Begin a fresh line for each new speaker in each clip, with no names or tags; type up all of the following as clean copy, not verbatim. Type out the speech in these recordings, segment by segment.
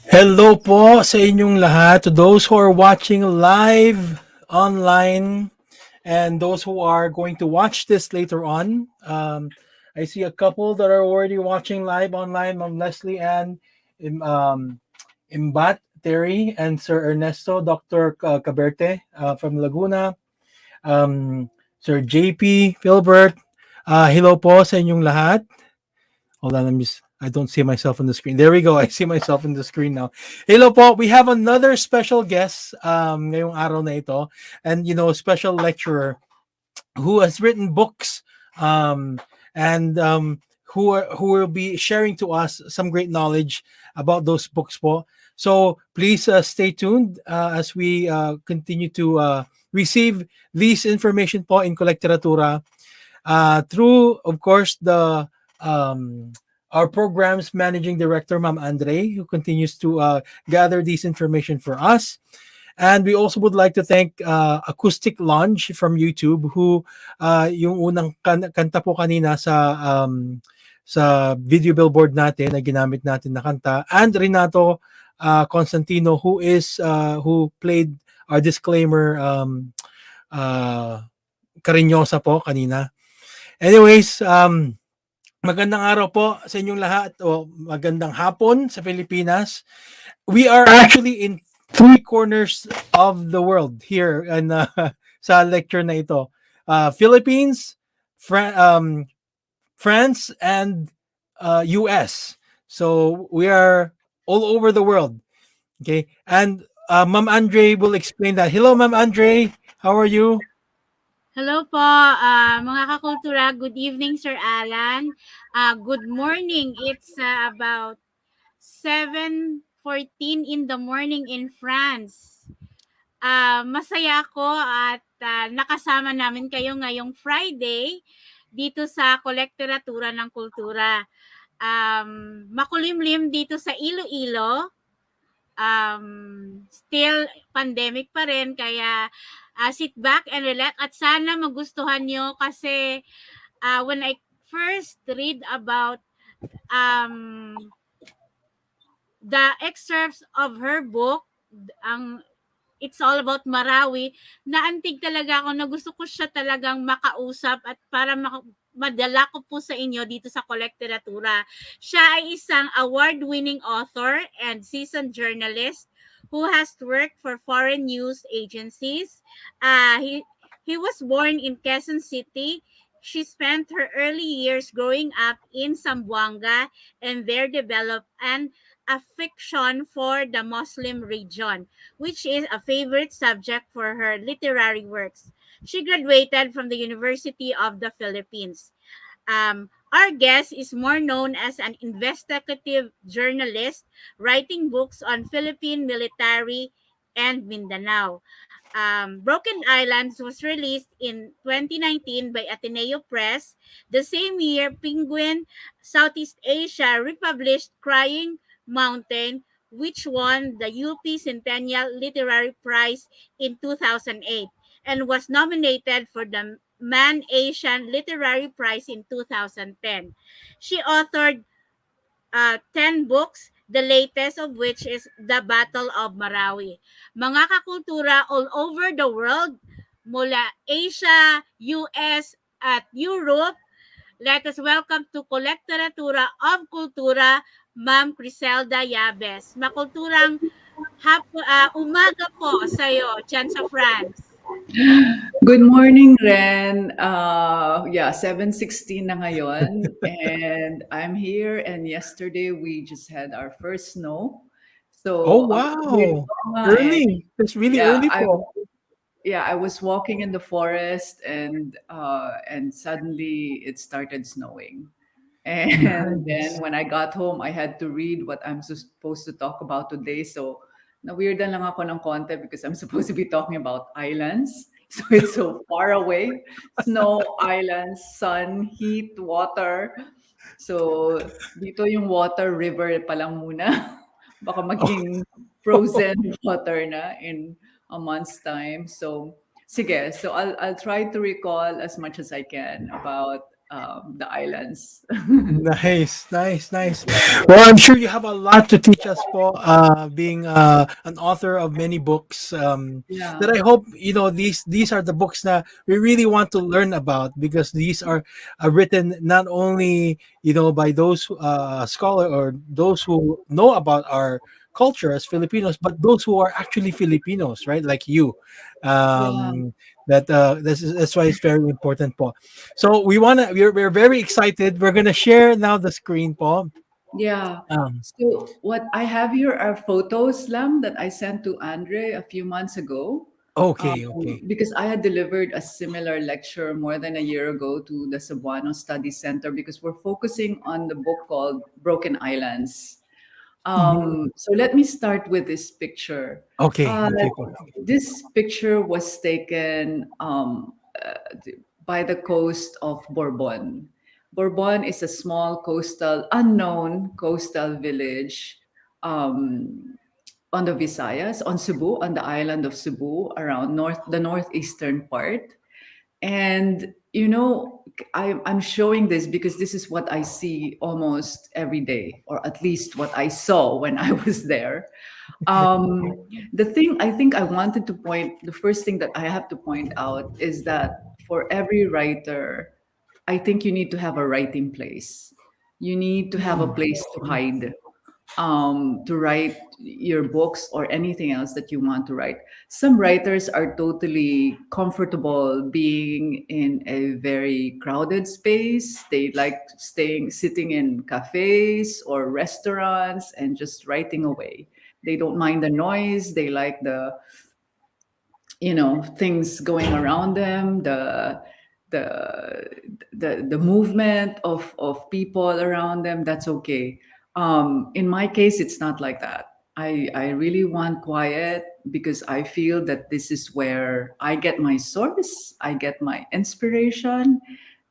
Hello po sa inyong lahat, to those who are watching live online and those who are going to watch this later on. I see a couple that are already watching live online, Ma'am Leslie and Imbat, Terry, and Sir Ernesto, Dr. Caberte from Laguna, Sir JP, Philbert. Hello po sa inyong lahat. Hold on, I don't see myself on the screen. There we go. I see myself on the screen now. Hello po. We have another special guest ngayong araw na ito. And, special lecturer who has written books and who will be sharing to us some great knowledge about those books po. So please stay tuned as we continue to receive these information po in Collecteratura through, of course, the our program's managing director, Ma'am Andre, who continues to gather this information for us. And we also would like to thank Acoustic Lounge from YouTube, who yung unang kanta po kanina sa video billboard natin na ginamit natin na kanta, and Renato Constantino, who played our disclaimer Cariñosa po kanina. Anyways, magandang araw po sa inyong lahat o magandang hapon sa Pilipinas. We are actually in three corners of the world here and sa lecture na ito. Philippines, France, and US. So we are all over the world. Okay. And Ma'am Andre will explain that. Hello, Ma'am Andre. How are you?
Hello po, mga kakultura. Good evening, Sir Alan. Good morning. It's about 7:14 in the morning in France. Masaya ako at nakasama namin kayo ngayong Friday dito sa Kolekteratura ng Kultura. Makulimlim dito sa Iloilo. Still pandemic pa rin, kaya sit back and relax at sana magustuhan nyo kasi when I first read about the excerpts of her book, ang It's All About Marawi, naantig talaga ako na gusto ko siya talagang makausap at para madala ko po sa inyo dito sa Kolekteratura. Siya ay isang award-winning author and seasoned journalist who has worked for foreign news agencies. He was born in Quezon City. She spent her early years growing up in Zamboanga and there developed an affection for the Muslim region, which is a favorite subject for her literary works. She graduated from the University of the Philippines. Our guest is more known as an investigative journalist writing books on Philippine military and Mindanao. Broken Islands was released in 2019 by Ateneo Press. The same year, Penguin Southeast Asia republished Crying Mountain, which won the UP Centennial Literary Prize in 2008 and was nominated for the Man Asian Literary Prize in 2010. She authored 10 books, the latest of which is The Battle of Marawi. Mga kakultura all over the world, mula Asia, US, at Europe, let us welcome to Kolekteratura of Kultura, Ma'am Criselda Yabes. Makulturang umaga po sa iyo, dyan sa France.
Good morning, Ren. Yeah, 7:16 na ngayon. And I'm here. And yesterday, we just had our first snow. So,
Oh, wow. Early. It's really early po.
I was walking in the forest and suddenly it started snowing. And then when I got home, I had to read what I'm supposed to talk about today. So, na-weirdan lang ako ng konti because I'm supposed to be talking about islands. So it's so far away. Snow, islands, sun, heat, water. So dito yung water river pa lang muna. Baka maging frozen water na in a month's time. So sige, so I'll try to recall as much as I can about the islands.
Nice, nice, nice. Well, I'm sure you have a lot to teach us, Paul. Being an author of many books, that
Yeah,
I hope these are the books that we really want to learn about, because these are written not only by those scholar or those who know about our culture as Filipinos, but those who are actually Filipinos, right? Like you.
yeah,
Um, that's why it's very important, Paul. So we're very excited. We're gonna share now the screen, Paul.
yeah.
Um,
So what I have here are photos, Lam, that I sent to Andre a few months ago.
okay, okay.
Because I had delivered a similar lecture more than a year ago to the Cebuano Study Center, because we're focusing on the book called Broken Islands.
Mhm.
So let me start with this picture.
Okay,
Uh,
okay, Paul.
this picture was taken by the coast of Bourbon. Bourbon is a small unknown coastal village um, on the Visayas, on Cebu, on the island of Cebu, around the northeastern part. And I'm showing this because this is what I see almost every day, or at least what I saw when I was there. The thing I think I wanted to point, the first thing that I have to point out is that for every writer, I think you need to have a writing place. You need to have a
Mm,
place to hide, to write your books or anything else that you want to write. Some writers are totally comfortable being in a very crowded space. They like sitting in cafes or restaurants and just writing away. They don't mind the noise. They like the things going around them, the the movement of people around them. That's okay. In my case, it's not like that. I really want quiet because I feel that this is where I get my source, I get my inspiration,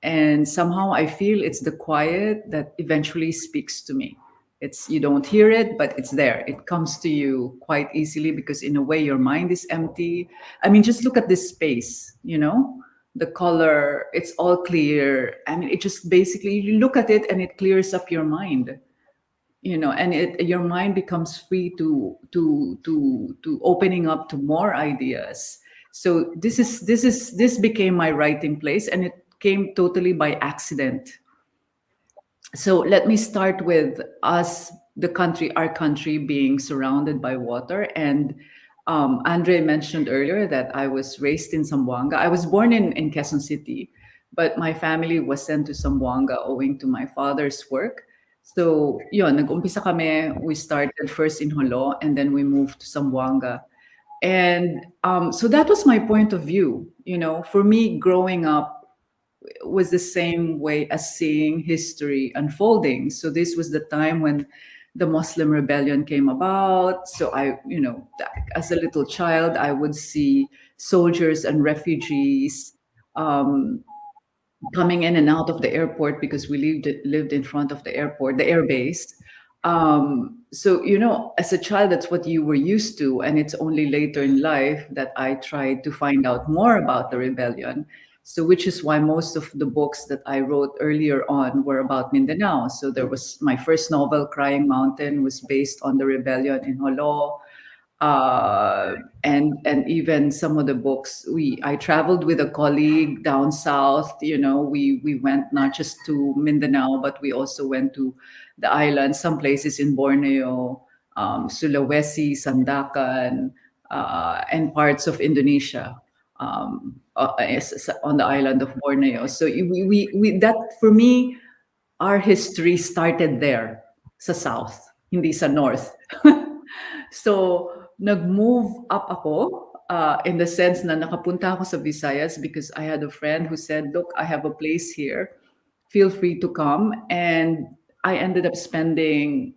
and somehow I feel it's the quiet that eventually speaks to me. It's, you don't hear it, but it's there. It comes to you quite easily because in a way your mind is empty. I mean, just look at this space, the color, it's all clear. I mean, it just basically, you look at it and it clears up your mind, and your mind becomes free to opening up to more ideas. So this became my writing place, and it came totally by accident. So let me start with us, our country being surrounded by water. And Andre mentioned earlier that I was raised in Zamboanga. I was born in Quezon City, but my family was sent to Zamboanga owing to my father's work. So yun, nag-umpisa kami, we started first in Holo and then we moved to Zamboanga. And so that was my point of view. For me, growing up was the same way as seeing history unfolding. So this was the time when the Muslim rebellion came about. So as a little child, I would see soldiers and refugees um, coming in and out of the airport because we lived in front of the airport, the air base. So as a child, that's what you were used to, and it's only later in life that I tried to find out more about the rebellion. So, which is why most of the books that I wrote earlier on were about Mindanao. So there was my first novel, Crying Mountain, was based on the rebellion in Holo. And even some of the books, I traveled with a colleague down south. We went not just to Mindanao, but we also went to the islands, some places in Borneo, Sulawesi, Sandakan, and parts of Indonesia, on the island of Borneo. So that, for me, our history started there, sa south, hindi sa north. So, nag-move up ako, in the sense na nakapunta ako sa Visayas because I had a friend who said, "Look, I have a place here. Feel free to come." And I ended up spending,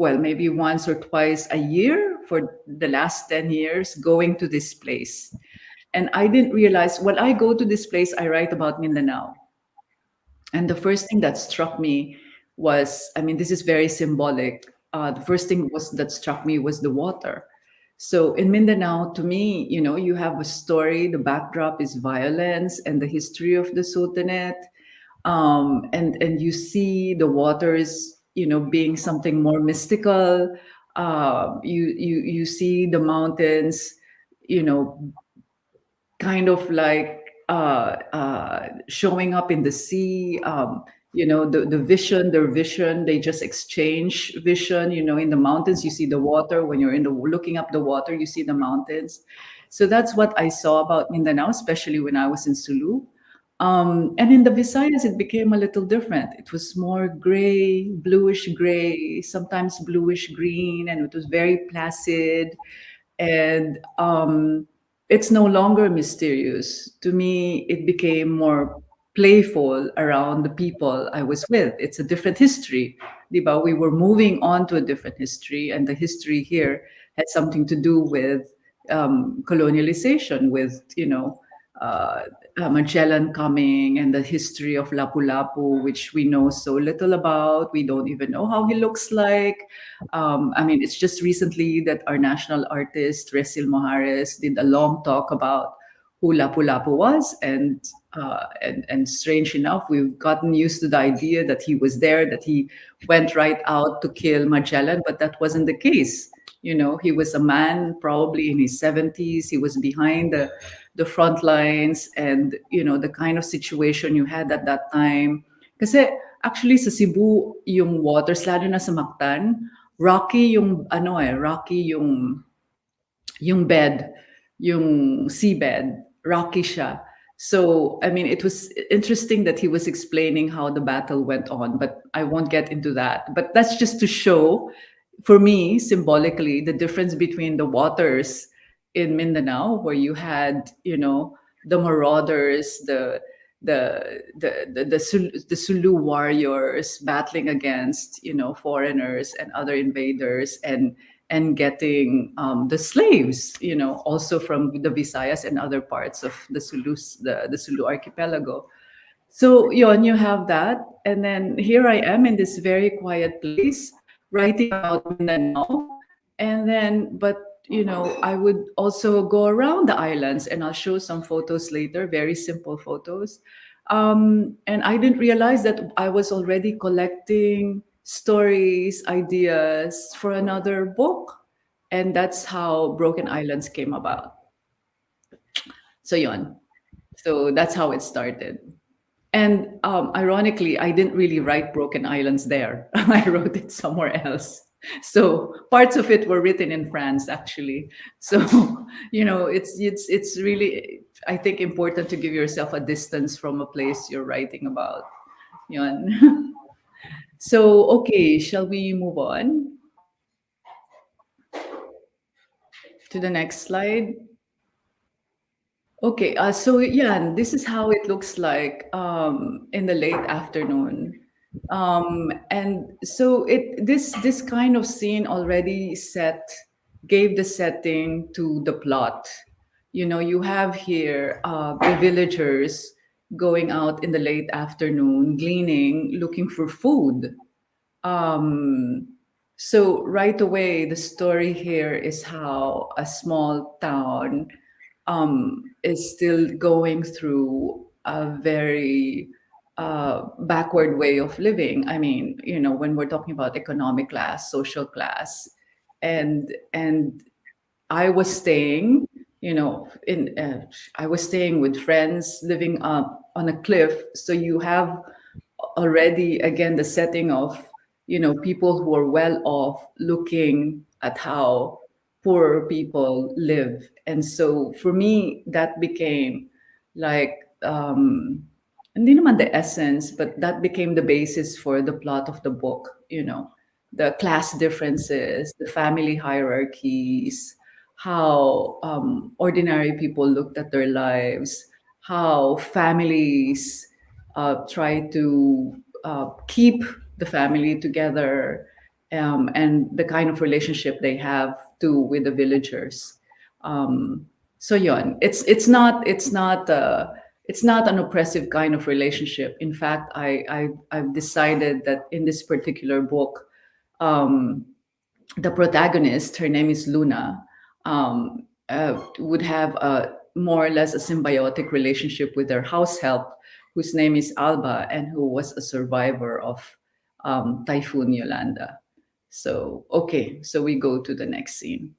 maybe once or twice a year for the last 10 years going to this place. And I didn't realize when I go to this place, I write about Mindanao. And the first thing that struck me was, I mean, this is very symbolic. The first thing that struck me was the water. So in Mindanao, to me, you have a story. The backdrop is violence and the history of the Sultanate, and you see the waters, being something more mystical. You see the mountains, you know, kind of like showing up in the sea. The vision, their vision, they just exchange vision. In the mountains, you see the water. When you're looking up the water, you see the mountains. So that's what I saw about Mindanao, especially when I was in Sulu. And in the Visayas, it became a little different. It was more bluish gray, sometimes bluish green, and it was very placid. And it's no longer mysterious. To me, it became more playful around the people I was with. It's a different history. Diba? We were moving on to a different history, and the history here had something to do with colonialization, with, uh, Magellan coming, and the history of Lapu-Lapu, which we know so little about. We don't even know how he looks like. I mean, it's just recently that our national artist, Resil Mojares, did a long talk about who Lapu-Lapu was. And strange enough, we've gotten used to the idea that he was there, that he went right out to kill Magellan, but that wasn't the case. He was a man probably in his 70s. He was behind the front lines, and the kind of situation you had at that time. Kasi actually sa Cebu, yung waters, lalo na sa Mactan, rocky yung bed, yung seabed, rocky siya. So, I mean, it was interesting that he was explaining how the battle went on, but I won't get into that. But that's just to show, for me, symbolically, the difference between the waters in Mindanao, where you had, the marauders, the Sulu warriors battling against, foreigners and other invaders, and getting the slaves, also from the Visayas and other parts of the Sulu archipelago. So yon, you have that, and then here I am in this very quiet place writing about Mindanao, and then but I would also go around the islands, and I'll show some photos later, very simple photos. And I didn't realize that I was already collecting stories, ideas for another book, and that's how Broken Islands came about. So yon, so that's how it started. And ironically, I didn't really write Broken Islands there. I wrote it somewhere else. So parts of it were written in France, actually. So it's really, I think, important to give yourself a distance from a place you're writing about. Yun. So okay, shall we move on to the next slide? Okay, so yeah, this is how it looks like in the late afternoon. And so this kind of scene already gave the setting to the plot. You have here the villagers going out in the late afternoon, gleaning, looking for food. Um, so right away, the story here is how a small town is still going through a very backward way of living. I mean, when we're talking about economic class, social class, and I was staying, I was staying with friends living up on a cliff. So you have already again the setting of people who are well off looking at how poor people live. And so for me that became like hindi naman the essence, but that became the basis for the plot of the book. The class differences, the family hierarchies, how ordinary people looked at their lives, how families try to keep the family together, and the kind of relationship they have too with the villagers. So yon, it's not an oppressive kind of relationship. In fact, I've decided that in this particular book, the protagonist, her name is Luna. would have a more or less a symbiotic relationship with their house help, whose name is Alba, and who was a survivor of Typhoon Yolanda. So, okay, so we go to the next scene.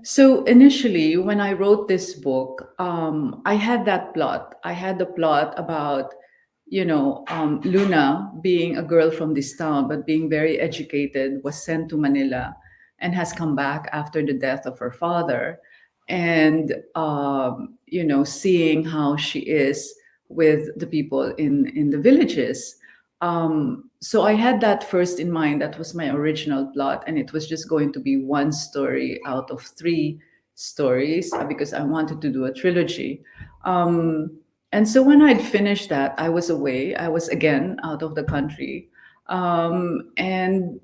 So initially, when I wrote this book, I had that plot. I had the plot about, Luna being a girl from this town, but being very educated, was sent to Manila and has come back after the death of her father. And, seeing how she is with the people in the villages. So I had that first in mind. That was my original plot, and it was just going to be one story out of three stories because I wanted to do a trilogy. And so when I'd finished that, I was away. I was again out of the country, and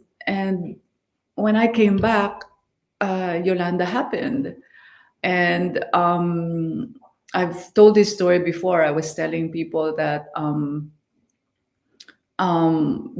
when I came back, Yolanda happened, and I've told this story before. I was telling people that.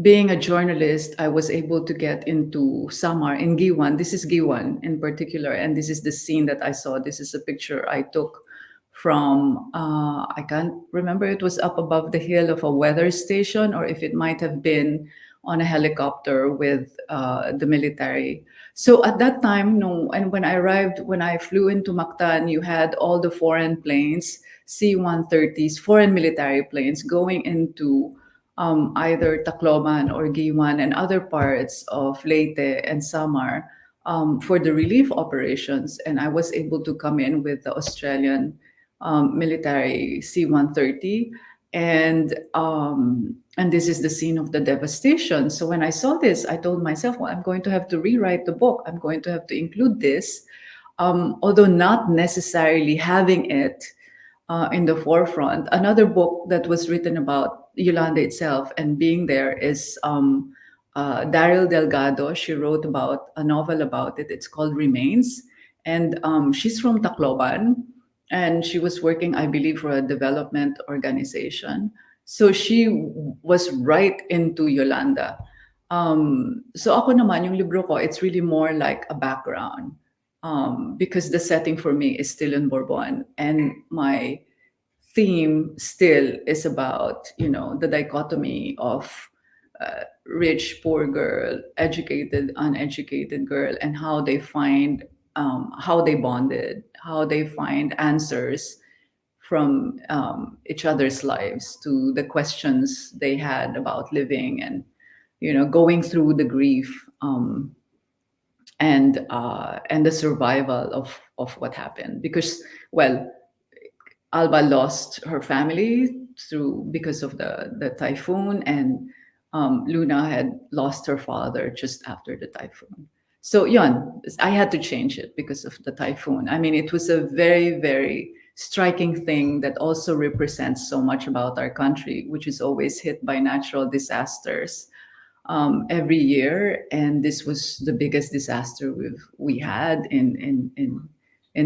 Being a journalist, I was able to get into Samar in Giwan. This is Giwan in particular, and this is the scene that I saw. This is a picture I took from, I can't remember, it was up above the hill of a weather station, or if it might have been on a helicopter with the military. So at that time, no, and when I arrived, when I flew into Mactan, you had all the foreign planes, C-130s, foreign military planes going into either Tacloban or Giwan and other parts of Leyte and Samar for the relief operations. And I was able to come in with the Australian military C-130. And this is the scene of the devastation. So when I saw this, I told myself, well, I'm going to have to rewrite the book. I'm going to have to include this, although not necessarily having it in the forefront. Another book that was written about Yolanda itself and being there is Daryl Delgado. She wrote about a novel about it. It's called Remains. And she's from Tacloban. And she was working, I believe, for a development organization. So she was right into Yolanda. So ako naman, yung libro ko, it's really more like a background. Because the setting for me is still in Bourbon, and my theme still is about the dichotomy of rich poor girl, educated uneducated girl, and how they find how they bonded, how they find answers from each other's lives to the questions they had about living, and going through the grief. And the survival of what happened, because, well, Alba lost her family because of the typhoon, and Luna had lost her father just after the typhoon. So yon, I had to change it because of the typhoon. I mean, it was a very, very striking thing that also represents so much about our country, which is always hit by natural disasters every year, and this was the biggest disaster we had in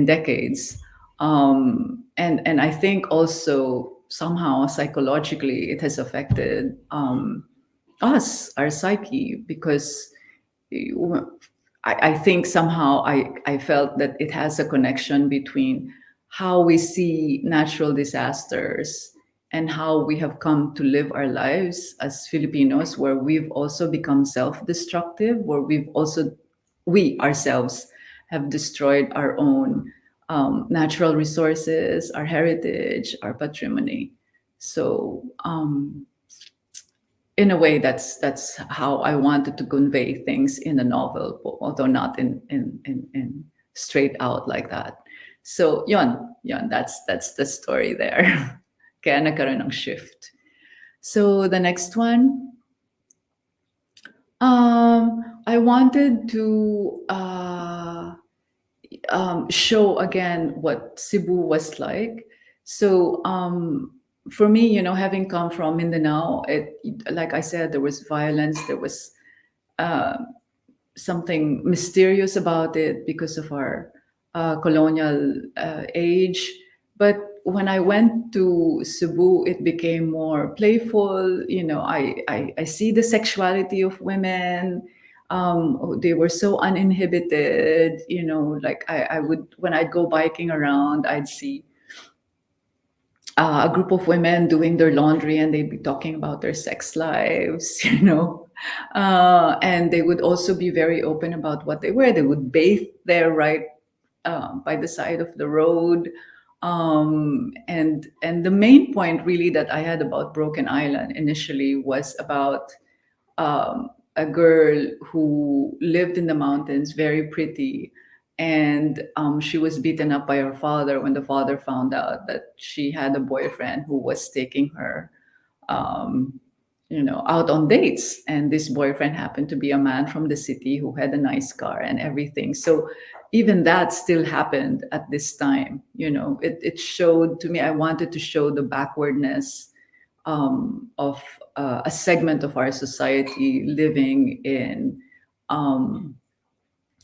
decades. And I think also somehow psychologically it has affected us, our psyche, because I think somehow I felt that it has a connection between how we see natural disasters and how we have come to live our lives as Filipinos, where we've also become self-destructive, where we ourselves have destroyed our own natural resources, our heritage, our patrimony. So in a way, that's how I wanted to convey things in a novel, although not in straight out like that. So yon, that's the story there. Kaya nagkaroon ng shift. So the next one, I wanted to show again what Cebu was like. So for me, having come from Mindanao, like I said, there was violence, there was something mysterious about it because of our colonial age. But when I went to Cebu, it became more playful. I see the sexuality of women. They were so uninhibited, you know, like I would, when I'd go biking around, I'd see a group of women doing their laundry and they'd be talking about their sex lives, you know. And they would also be very open about what they wear. They would bathe there right by the side of the road. And the main point really that I had about Broken Island initially was about a girl who lived in the mountains, very pretty, and she was beaten up by her father when the father found out that she had a boyfriend who was taking her, um, you know, out on dates. And this boyfriend happened to be a man from the city who had a nice car and everything. So even that still happened at this time. You know, it showed to me, I wanted to show the backwardness of a segment of our society living in um,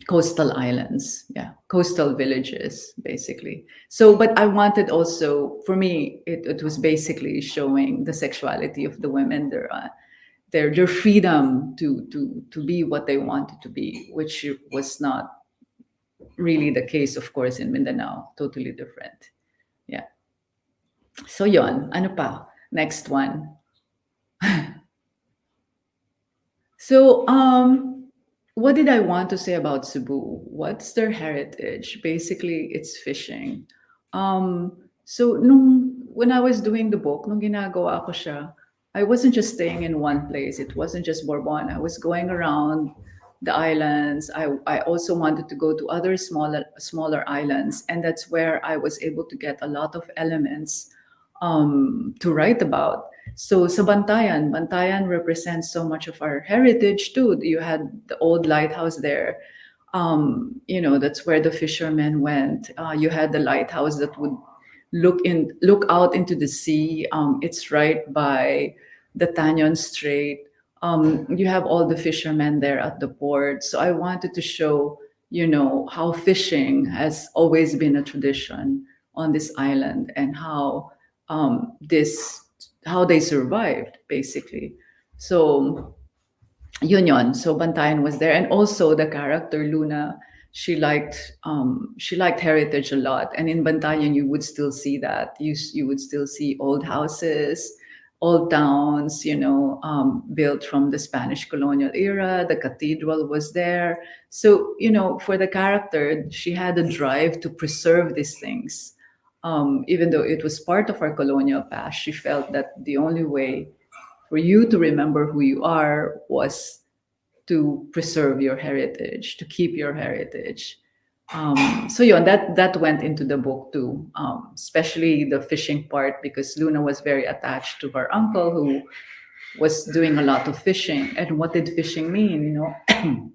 coastal islands, yeah, coastal villages, basically. So, but I wanted also, for me, it was basically showing the sexuality of the women, their freedom to be what they wanted to be, which was not really the case, of course, in Mindanao. Totally different. Yeah. So yon, ano pa? Next one. So, what did I want to say about Cebu? What's their heritage? Basically, it's fishing. So, when I was doing the book, nung ginagawa ko siya, I wasn't just staying in one place. It wasn't just Bourbon. I was going around the islands. I also wanted to go to other smaller islands, and that's where I was able to get a lot of elements to write about. So sa Bantayan represents so much of our heritage too. You had the old lighthouse there. You know, that's where the fishermen went. You had the lighthouse that would look out into the sea. It's right by the Tanyon Strait. You have all the fishermen there at the port. So I wanted to show, you know, how fishing has always been a tradition on this island and this how they survived basically. So yun. So Bantayan was there, and also the character Luna. She liked heritage a lot, and in Bantayan you would still see that. You would still see old houses, old towns, you know, built from the Spanish colonial era. The cathedral was there. So, you know, for the character, she had a drive to preserve these things. Even though it was part of our colonial past, she felt that the only way for you to remember who you are was to preserve your heritage, to keep your heritage. So yeah, that went into the book too, especially the fishing part, because Luna was very attached to her uncle who was doing a lot of fishing. And what did fishing mean? You know,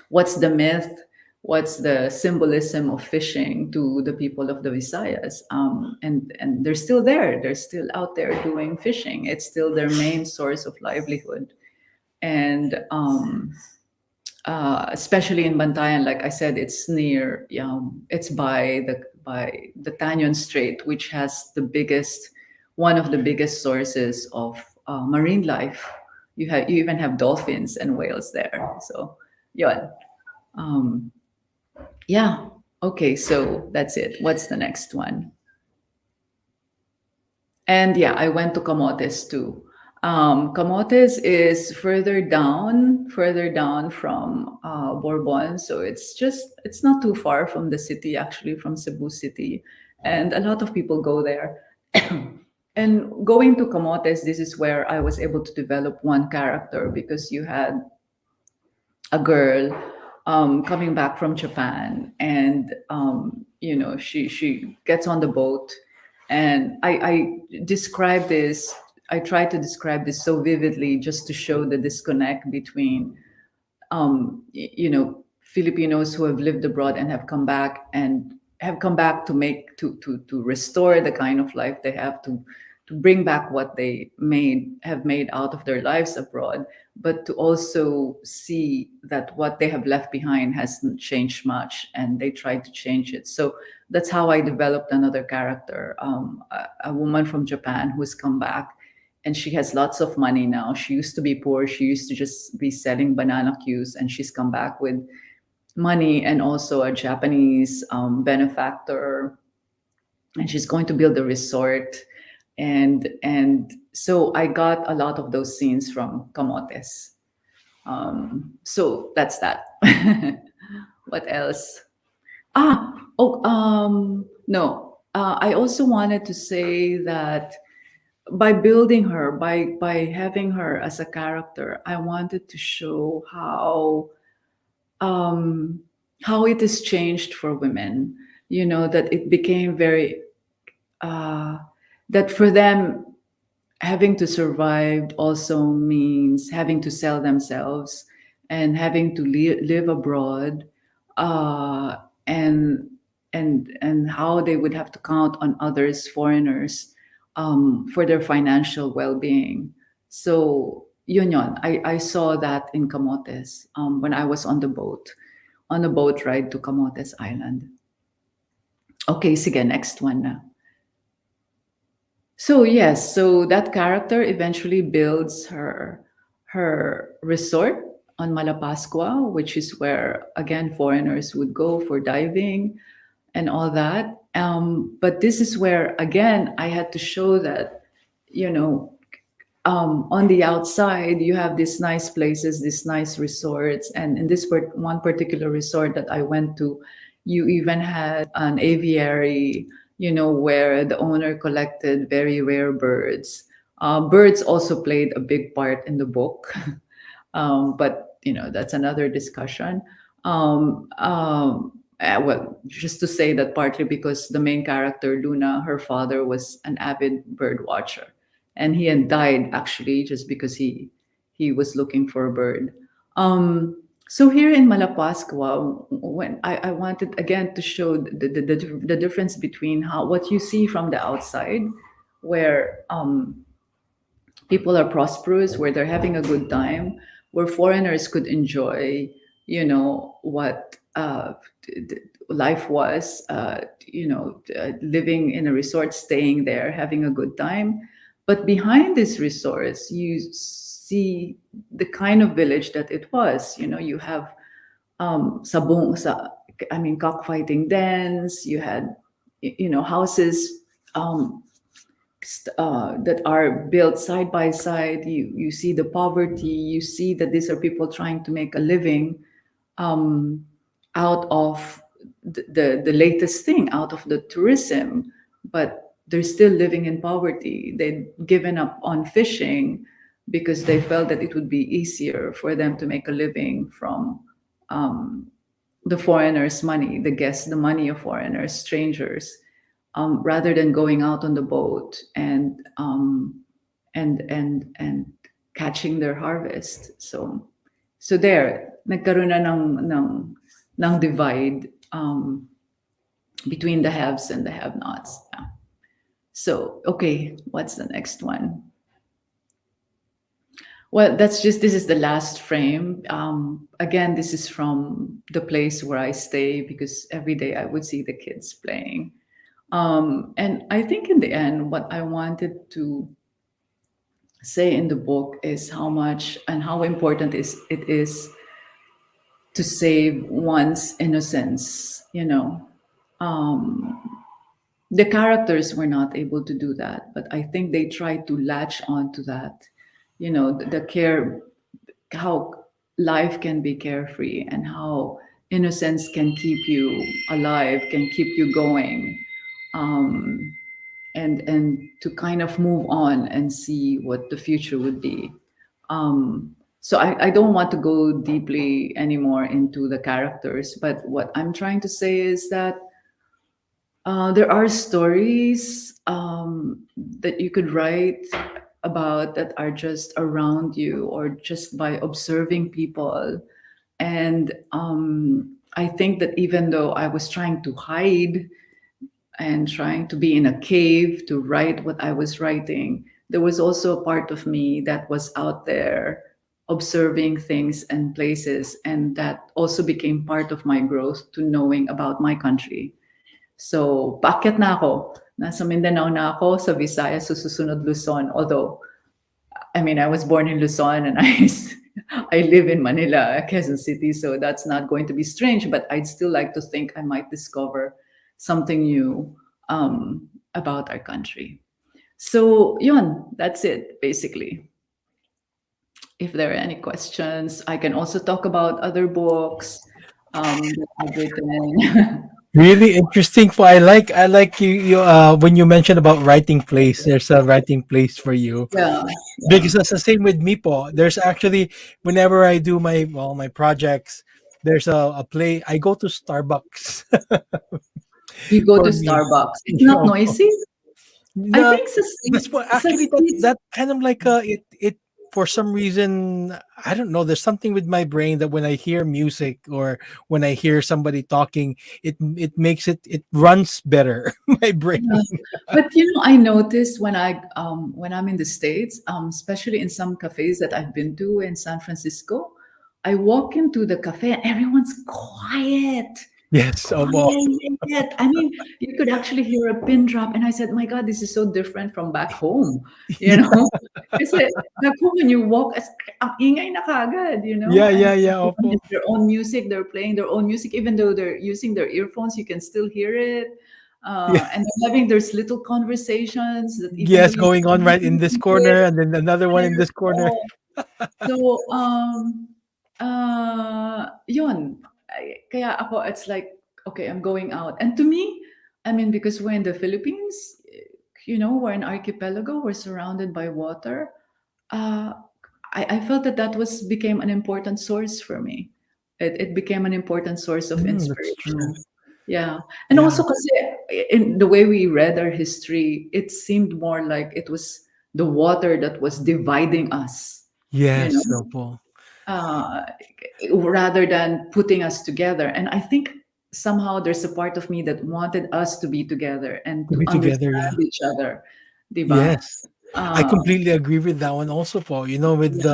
what's the myth? What's the symbolism of fishing to the people of the Visayas? And they're still there. They're still out there doing fishing. It's still their main source of livelihood. And especially in Bantayan, like I said, it's near. It's by the Tanyon Strait, which has one of the biggest sources of marine life. You even have dolphins and whales there. So, yeah, yeah. Okay, so that's it. What's the next one? And yeah, I went to Camotes too. Camotes is further down from Bourbon. So it's not too far from the city, actually, from Cebu City. And a lot of people go there. And going to Camotes, this is where I was able to develop one character, because you had a girl coming back from Japan, and you know, she gets on the boat, and I describe this. I try to describe this so vividly just to show the disconnect between you know, Filipinos who have lived abroad and have come back to to restore the kind of life they have, to bring back what they have made out of their lives abroad, but to also see that what they have left behind hasn't changed much, and they try to change it. So that's how I developed another character, a woman from Japan who's come back, and she has lots of money now. She used to be poor. She used to just be selling banana cues, and she's come back with money and also a Japanese benefactor, and she's going to build a resort. And so I got a lot of those scenes from Camotes. So that's that. What else? No. I also wanted to say that by building her, by having her as a character, I wanted to show um, how it has changed for women. You know, that it became very that for them, having to survive also means having to sell themselves and having to live abroad, uh, and and how they would have to count on others, foreigners, for their financial well-being. So yun. I saw that in Camotes, when I was on a boat ride to Camotes Island. Okay, sige, next one na. So yes, so that character eventually builds her resort on Malapascua, which is where again foreigners would go for diving and all that. But this is where again I had to show that, you know, on the outside you have these nice places, these nice resorts, and in this one particular resort that I went to, you even had an aviary, you know, where the owner collected very rare birds. Birds also played a big part in the book, but you know that's another discussion. Well, just to say that partly because the main character Luna, her father was an avid bird watcher, and he had died actually just because he was looking for a bird. So here in Malapascua, when I wanted again to show the difference between how what you see from the outside, where people are prosperous, where they're having a good time, where foreigners could enjoy, you know, what life was, living in a resort, staying there, having a good time. But behind these resorts, you see the kind of village that it was. You know, you have cockfighting dens. You had, you know, houses that are built side by side. You see the poverty. You see that these are people trying to make a living out of the latest thing, out of the tourism, but they're still living in poverty. They'd given up on fishing because they felt that it would be easier for them to make a living from the foreigners' money, the guests, the money of foreigners, strangers, rather than going out on the boat and catching their harvest. So there, nagkaroon na ng divide between the haves and the have-nots. Yeah. So, okay, what's the next one? Well, this is the last frame. Again, this is from the place where I stay because every day I would see the kids playing. And I think in the end, what I wanted to say in the book is how much and how important it is to save one's innocence. You know, the characters were not able to do that, but I think they tried to latch on to that. You know, the care, how life can be carefree and how innocence can keep you alive, can keep you going, and to kind of move on and see what the future would be. So I don't want to go deeply anymore into the characters, but what I'm trying to say is that there are stories that you could write about that are just around you or just by observing people. And I think that even though I was trying to hide and trying to be in a cave to write what I was writing, there was also a part of me that was out there observing things and places, and that also became part of my growth to knowing about my country. So, paakyat na ako. Nasa Mindanao na ako, sa Visayas, sa susunod Luzon. Although, I mean, I was born in Luzon and I live in Manila, Quezon City, so that's not going to be strange. But I'd still like to think I might discover something new about our country. So, yun, that's it, basically. If there are any questions, I can also talk about other books that I've written.
Really interesting. For I like you when you mentioned about writing place. There's a writing place for you
Yeah, yeah.
because that's the same with me, po. There's actually whenever I do my projects, there's a play. I go to Starbucks
You go to
for me.
Starbucks. It's
You
not
know,
noisy. I
no,
think
that's what
sa
actually
streets.
that kind of like it for some reason I don't know. There's something with my brain that when I hear music or when I hear somebody talking, it makes it runs better. My brain.
Yeah. But I noticed when I'm in the States, especially in some cafes that I've been to in San Francisco, I walk into the cafe and everyone's quiet.
Yes. Well,
Quiet. I mean, you could actually hear a pin drop. And I said, my God, this is so different from back home, you
yeah,
know? Kasi back home, when you walk, ang ingay na kagad,
yeah,
and
yeah, yeah.
everyone
Opo.
has their own music, they're playing their own music, even though they're using their earphones, you can still hear it.
Yeah.
And they're having there's little conversations that even though
Yes,
you
going on
can't
right in this
see it,
corner and then another one in this corner.
oh, so, yun. Kaya ako, it's like, okay, I'm going out. And to me, I mean, because we're in the Philippines, we're an archipelago, we're surrounded by water. Uh, I felt that became an important source for me. It became an important source of
Mm, that's true.
inspiration. Yeah. And
Yeah.
also kasi in the way we read our history, it seemed more like it was the water that was dividing us, you
Yes,
know,
opo.
uh, rather than putting us together. And I think somehow there's a part of me that wanted us to be together and
To
to
be together, yeah.
understand each other, diba?
Yes. I
Uh,
completely agree with that one also, Paul. With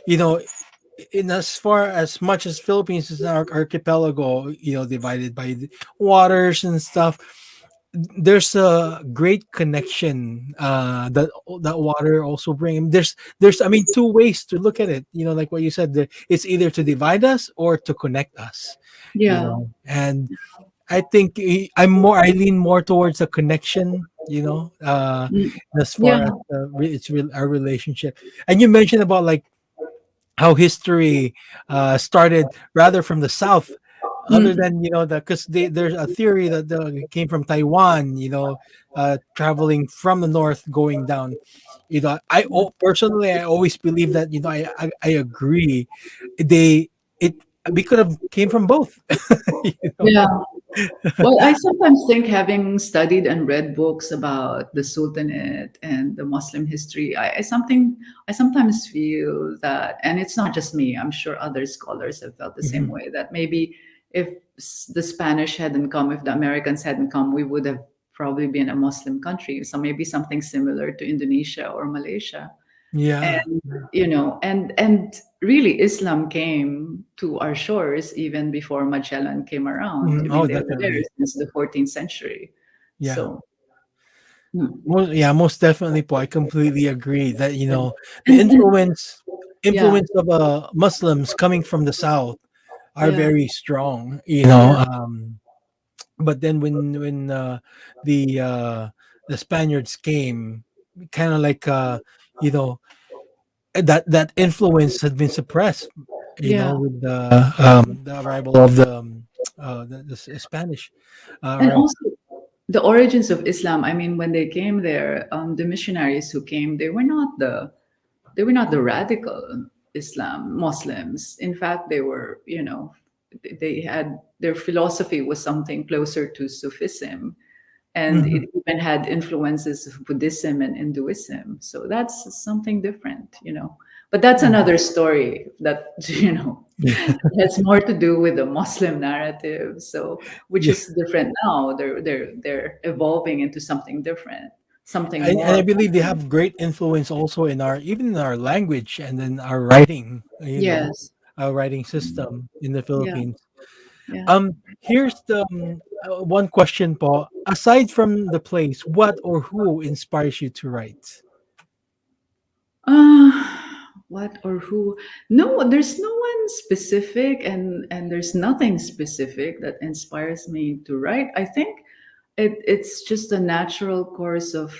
you know, in as far as much as Philippines is an archipelago, divided by the waters and stuff, there's a great connection that water also bring. There's I mean two ways to look at it. Like what you said, it's either to divide us or to connect us.
yeah,
And I think I lean more towards a connection,
mm,
as
yeah,
far as our relationship. And you mentioned about like how history started rather from the south, other
mm,
than because there's a theory that came from Taiwan, traveling from the north going down. Personally, I always believe that I agree. They it we could have came from both. you know?
yeah. Well, I sometimes think, having studied and read books about the Sultanate and the Muslim history, I sometimes feel that, and it's not just me, I'm sure other scholars have felt the same
Mhm.
way, that maybe if the Spanish hadn't come, if the Americans hadn't come, we would have probably been a Muslim country. So maybe something similar to Indonesia or Malaysia.
Yeah.
And and really Islam came to our shores even before Magellan came around. I mean,
Oh,
they were there
definitely.
since the 14th century.
Yeah.
So hmm.
Most definitely, Paul. I completely agree that
Yeah.
the
And yeah,
influence of Muslims coming from the south are
yeah,
very strong.
yeah,
But then the uh, the Spaniards came, kind of like you know that influence had been suppressed.
yeah.
With the arrival of the Spanish
And
arrival.
also the origins of Islam. I mean, when they came there, the missionaries who came, they were not the radical Islam Muslims. In fact, they were, they had their philosophy was something closer to Sufism, and
Mhm.
it even had influences of Buddhism and Hinduism. So that's something different. But that's another story that has more to do with the Muslim narrative. So, which
Yeah.
is different now. They're evolving into something different, something
And I
more.
believe they have great influence also in our language and in our writing,
Yes.
our writing system in the
Yeah.
Philippines.
Yeah.
Here's the one question, Paul. Aside from the place, what or who inspires you to write?
What or who? No, there's no one specific, and there's nothing specific that inspires me to write. I think it's just a natural course of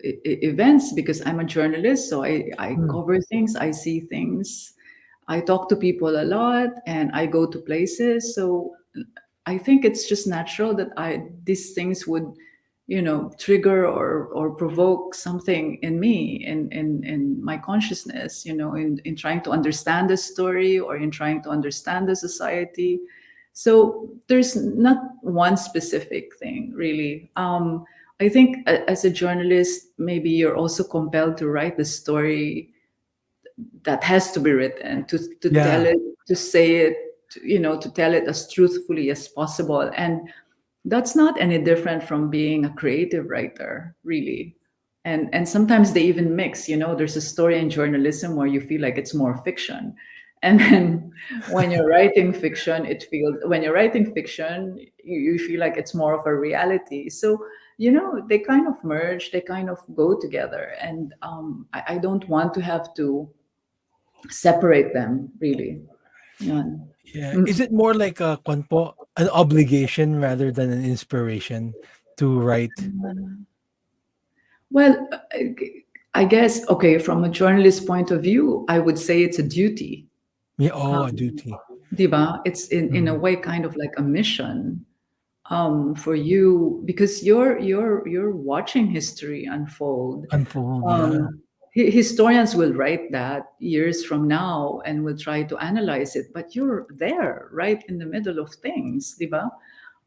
events, because I'm a journalist, so I
Mm.
cover things, I see things, I talk to people a lot, and I go to places. So I think it's just natural that I these things would, trigger or provoke something in me, in my consciousness, in trying to understand the story, or in trying to understand the society. So there's not one specific thing, really. I think as a journalist, maybe you're also compelled to write the story that has to be written, to tell
Yeah.
it, to say it, to tell it as truthfully as possible. And that's not any different from being a creative writer, really. And sometimes they even mix. There's a story in journalism where you feel like it's more fiction, and then when you're writing fiction, you feel like it's more of a reality. So they kind of merge, they kind of go together. And I don't want to have to separate them, really. Yeah.
Yeah. Is it more like a kwan po, an obligation rather than an inspiration to write?
Well, I guess, okay, from a journalist point of view, I would say it's a duty.
Yeah. Oh, a
Um,
duty.
Diba? It's in a
Mhm.
way kind of like a mission, for you, because you're watching history unfold.
Unfold. Yeah.
Um, Historians will write that years from now and will try to analyze it, but you're there, right in the middle of things, diba?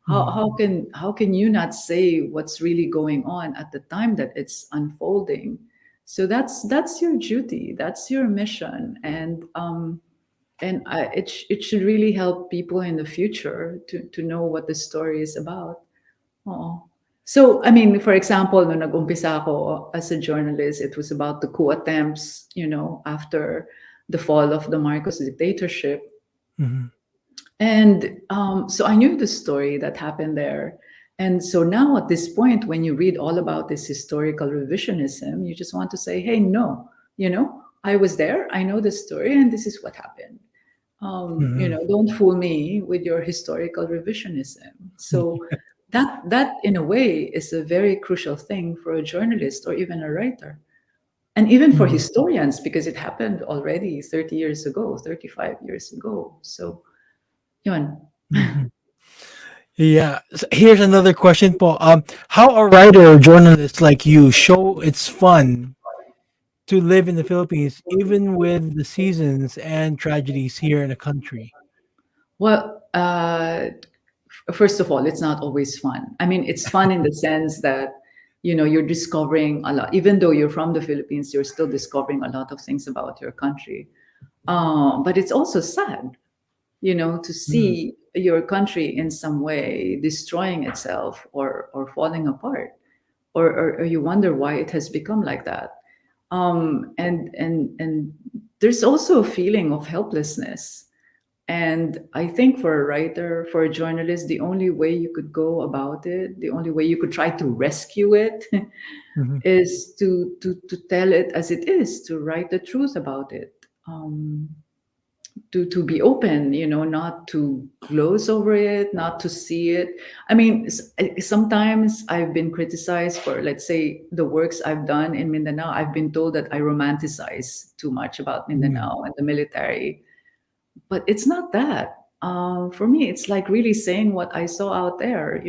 How,
Mhm.
how can how can you not say what's really going on at the time that it's unfolding? So that's your duty, that's your mission. And it should really help people in the future to know what the story is about. Oo. So, I mean, for example, nung nag-umpisa ako as a journalist, it was about the coup attempts, after the fall of the Marcos dictatorship.
Mhm.
And so I knew the story that happened there. And so now at this point, when you read all about this historical revisionism, you just want to say, hey, no, I was there, I know the story, and this is what happened.
Mhm.
Don't fool me with your historical revisionism. So that in a way is a very crucial thing for a journalist or even a writer. And even for
Mhm.
historians, because it happened already 30 years ago, 35 years ago. So, yun.
Mhm. Yeah. Here's another question, po. How a writer or journalist like you show it's fun to live in the Philippines, even with the seasons and tragedies here in the country?
Well, first of all, it's not always fun. I mean, it's fun in the sense that, you're discovering a lot. Even though you're from the Philippines, you're still discovering a lot of things about your country. But it's also sad, to
Mm.
see your country in some way destroying itself, or falling apart, or you wonder why it has become like that. And there's also a feeling of helplessness. And I think for a writer, for a journalist, the only way you could go about it, the only way you could try to rescue it,
Mhm.
is to tell it as it is, to write the truth about it. To be open, not to gloss over it, not to see it. I mean, sometimes I've been criticized for, let's say, the works I've done in Mindanao. I've been told that I romanticize too much about
Mm.
Mindanao and the military, but it's not that. For me, it's like really saying what I saw out there.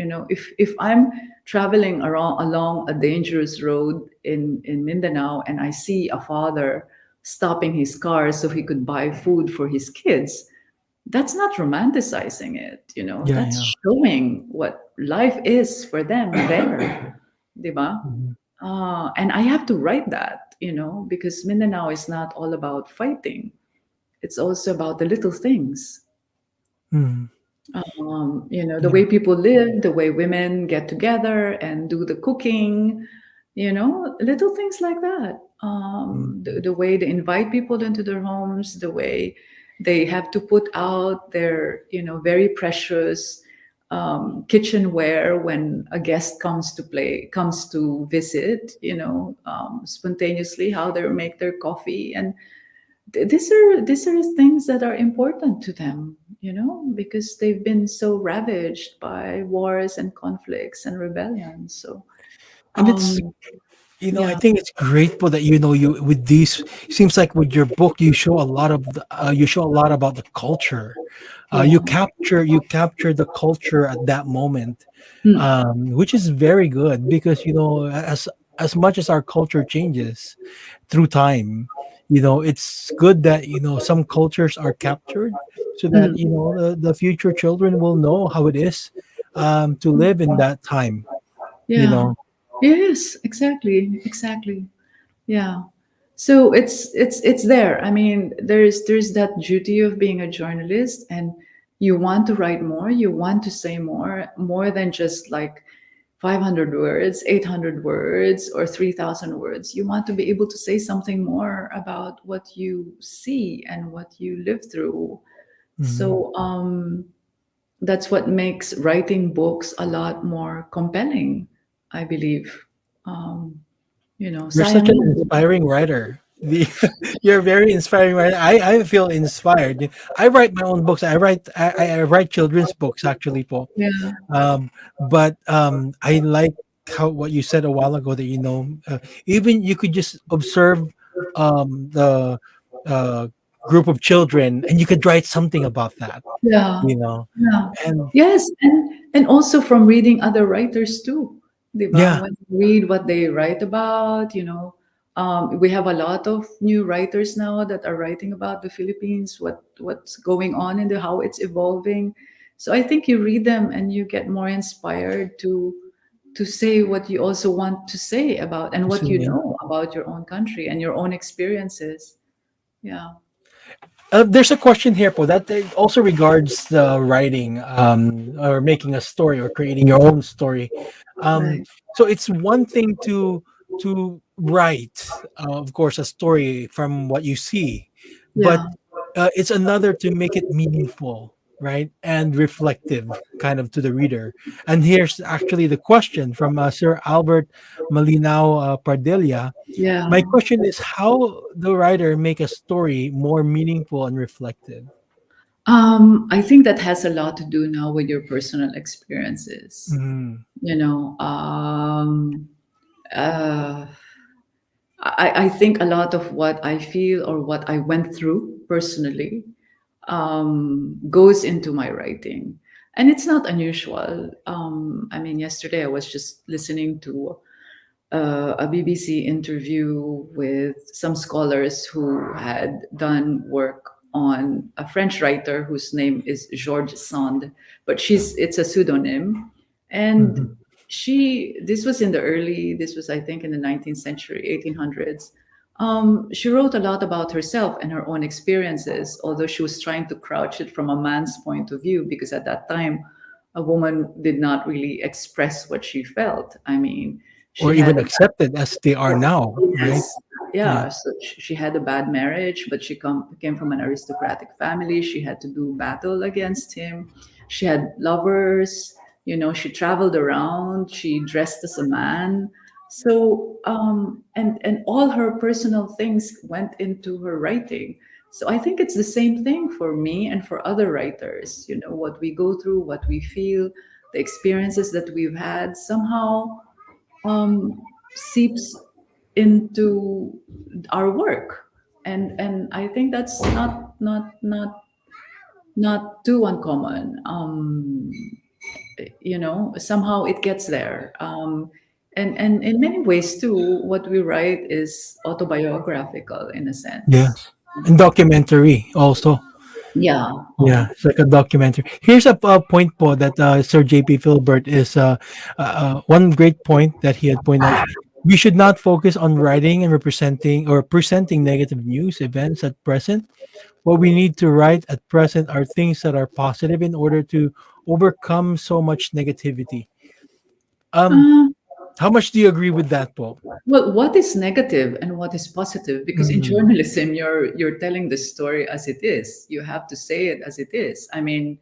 If I'm traveling around along a dangerous road in Mindanao, and I see a father stopping his car so he could buy food for his kids, that's not romanticizing it.
Yeah,
That's
yeah.
showing what life is for them there, diba?
Mhm.
And I have to write that, because Mindanao is not all about fighting. It's also about the little things.
Mhm.
The
Yeah.
way people live, the way women get together and do the cooking, little things like that.
Mhm.
The way they invite people into their homes, the way they have to put out their, very precious kitchenware when a guest comes to visit, spontaneously how they make their coffee. And these are things that are important to them, because they've been so ravaged by wars and conflicts and rebellions. So
And it's,
um
I
yeah.
think it's grateful that you with these. Seems like with your book, you show a lot of you show a lot about the culture.
Yeah.
You capture the culture at that moment,
Mm,
which is very good because as much as our culture changes through time, it's good that some cultures are captured so that
mm,
the future children will know how it is to live in that time. You
yeah.
know,
Yes, exactly. Yeah. So it's there. I mean, there's that duty of being a journalist, and you want to write more, you want to say more than just like 500 words, 800 words, or 3,000 words. You want to be able to say something more about what you see and what you live through.
mhm.
So that's what makes writing books a lot more compelling, I believe. Um,
You're such an
sayang.
inspiring writer. You're a very inspiring writer. I feel inspired. I write my own books. I write children's books actually, Paul.
Yeah,
But I like how what you said a while ago that even you could just observe the uh, group of children and you could write something about that.
yeah,
You know,
yeah.
and
Yes, and also from reading other writers too, diba?
yeah,
When you read what they write about, we have a lot of new writers now that are writing about the Philippines, what's going on and how it's evolving. So I think you read them and you get more inspired to say what you also want to say about and what you
yeah.
know about your own country and your own experiences. Yeah,
There's a question here, Paul, that also regards the writing or making a story or creating your own story. Um,
right.
so it's one thing to write, of course, a story from what you see, but
Yeah,
it's another to make it meaningful, right, and reflective, kind of to the reader. And here's actually the question from Sir Albert Malinao Pardilla.
yeah.
My question is how the writer make a story more meaningful and reflective.
I think that has a lot to do now with your personal experiences.
Mm,
You know, uh, I think a lot of what I feel or what I went through personally goes into my writing. And it's not unusual. I mean, yesterday I was just listening to a BBC interview with some scholars who had done work on a French writer whose name is Georges Sand, but it's a pseudonym. And
mhm.
this was, I think, in the 19th century, 1800s. She wrote a lot about herself and her own experiences, although she was trying to crouch it from a man's point of view, because at that time, a woman did not really express what she felt. I mean, she
Or
had
even
a
accepted as they are now, right?
yes,
Yeah.
yeah. So she had a bad marriage, but came from an aristocratic family. She had to do battle against him. She had lovers. She traveled around. She dressed as a man. So and all her personal things went into her writing. So I think it's the same thing for me and for other writers. What we go through, what we feel, the experiences that we've had somehow seeps into our work, and I think that's not too uncommon. Somehow it gets there. And in many ways too, what we write is autobiographical in a sense.
Yes. And documentary also.
Yeah.
Yeah, it's like a documentary. Here's a point, po, that Sir J.P. Philbert is one great point that he had pointed out. We should not focus on writing and representing or presenting negative news events at present. What we need to write at present are things that are positive in order to overcome so much negativity. Um,
Um,
how much do you agree with that, Paul?
well, what is negative and what is positive? Because in
Mm,
journalism, you're telling the story as it is. You have to say it as it is. I mean,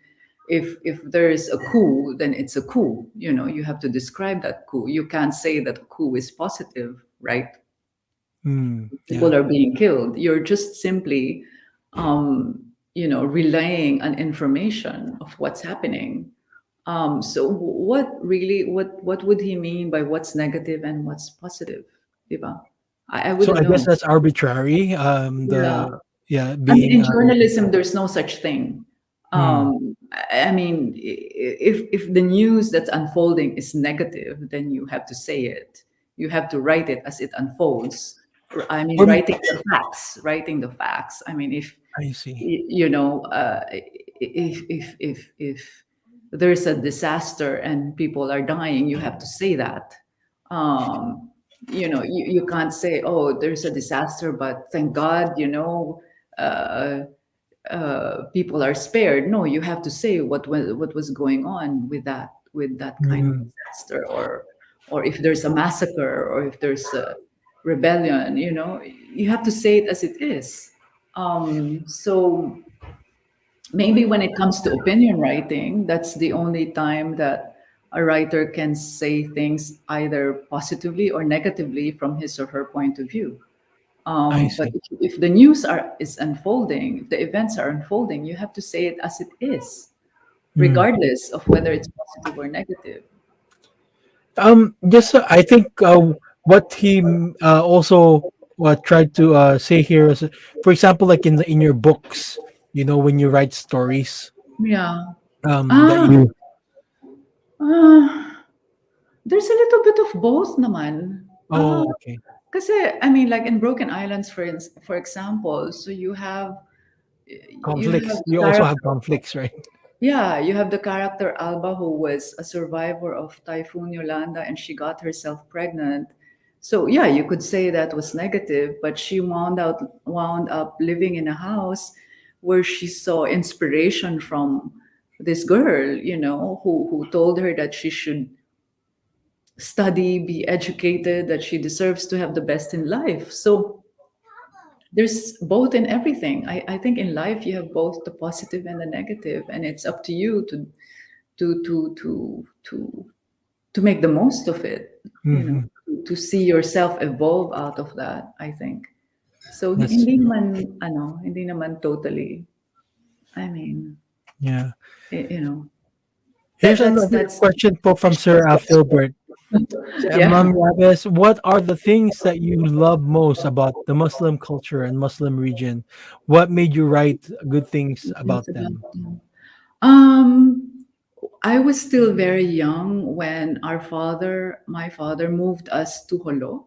if there is a coup, then it's a coup. You have to describe that coup. You can't say that a coup is positive, right?
Yeah.
People are being killed. You're just simply, relaying an information of what's happening. So what would he mean by what's negative and what's positive? Diba? I
So
wouldn't
I guess
know.
that's arbitrary.
Yeah.
Yeah,
I mean,
being
in journalism, there's no such thing.
hmm,
I mean, if the news that's unfolding is negative, then you have to say it. You have to write it as it unfolds. I mean,
or
writing the facts. Writing the facts. I mean, if
I see.
if there's a disaster and people are dying, you have to say that. Um, you can't say, oh, there's a disaster, but thank God, uh, people are spared. No, you have to say what was going on with that kind of
Mm,
disaster, or if there's a massacre, or if there's a rebellion. You have to say it as it is. So maybe when it comes to opinion writing, that's the only time that a writer can say things either positively or negatively from his or her point of view.
I
But
see.
if the news is unfolding, if the events are unfolding, you have to say it as it is,
Mm.
regardless of whether it's positive or negative.
Just I think what he also tried to say here is, for example, like in your books, when you write stories,
Yeah.
that
Ah,
you
uh, there's a little bit of both naman.
oh, okay,
Kasi, I mean, like in Broken Islands, for example, so you have
conflicts. You also have
character.
conflicts, right?
Yeah, you have the character Alba, who was a survivor of Typhoon Yolanda, and she got herself pregnant. So yeah, you could say that was negative, but she wound up living in a house where she saw inspiration from this girl, who told her that she should study, be educated, that she deserves to have the best in life. So there's both in everything. I think in life you have both the positive and the negative, and it's up to you to to to to to make the most of it,
Hmm.
to see yourself evolve out of that, I think. So
That's
hindi naman totally, I mean,
yeah.
you know,
Here's another
that's
question from
vicious
Sir
question.
Philbert.
Yeah.
Ma'am Yabes, what are the things that you love most about the Muslim culture and Muslim region? What made you write good things
It's
about
about
them?
um I was still very young when my father moved us to Holo.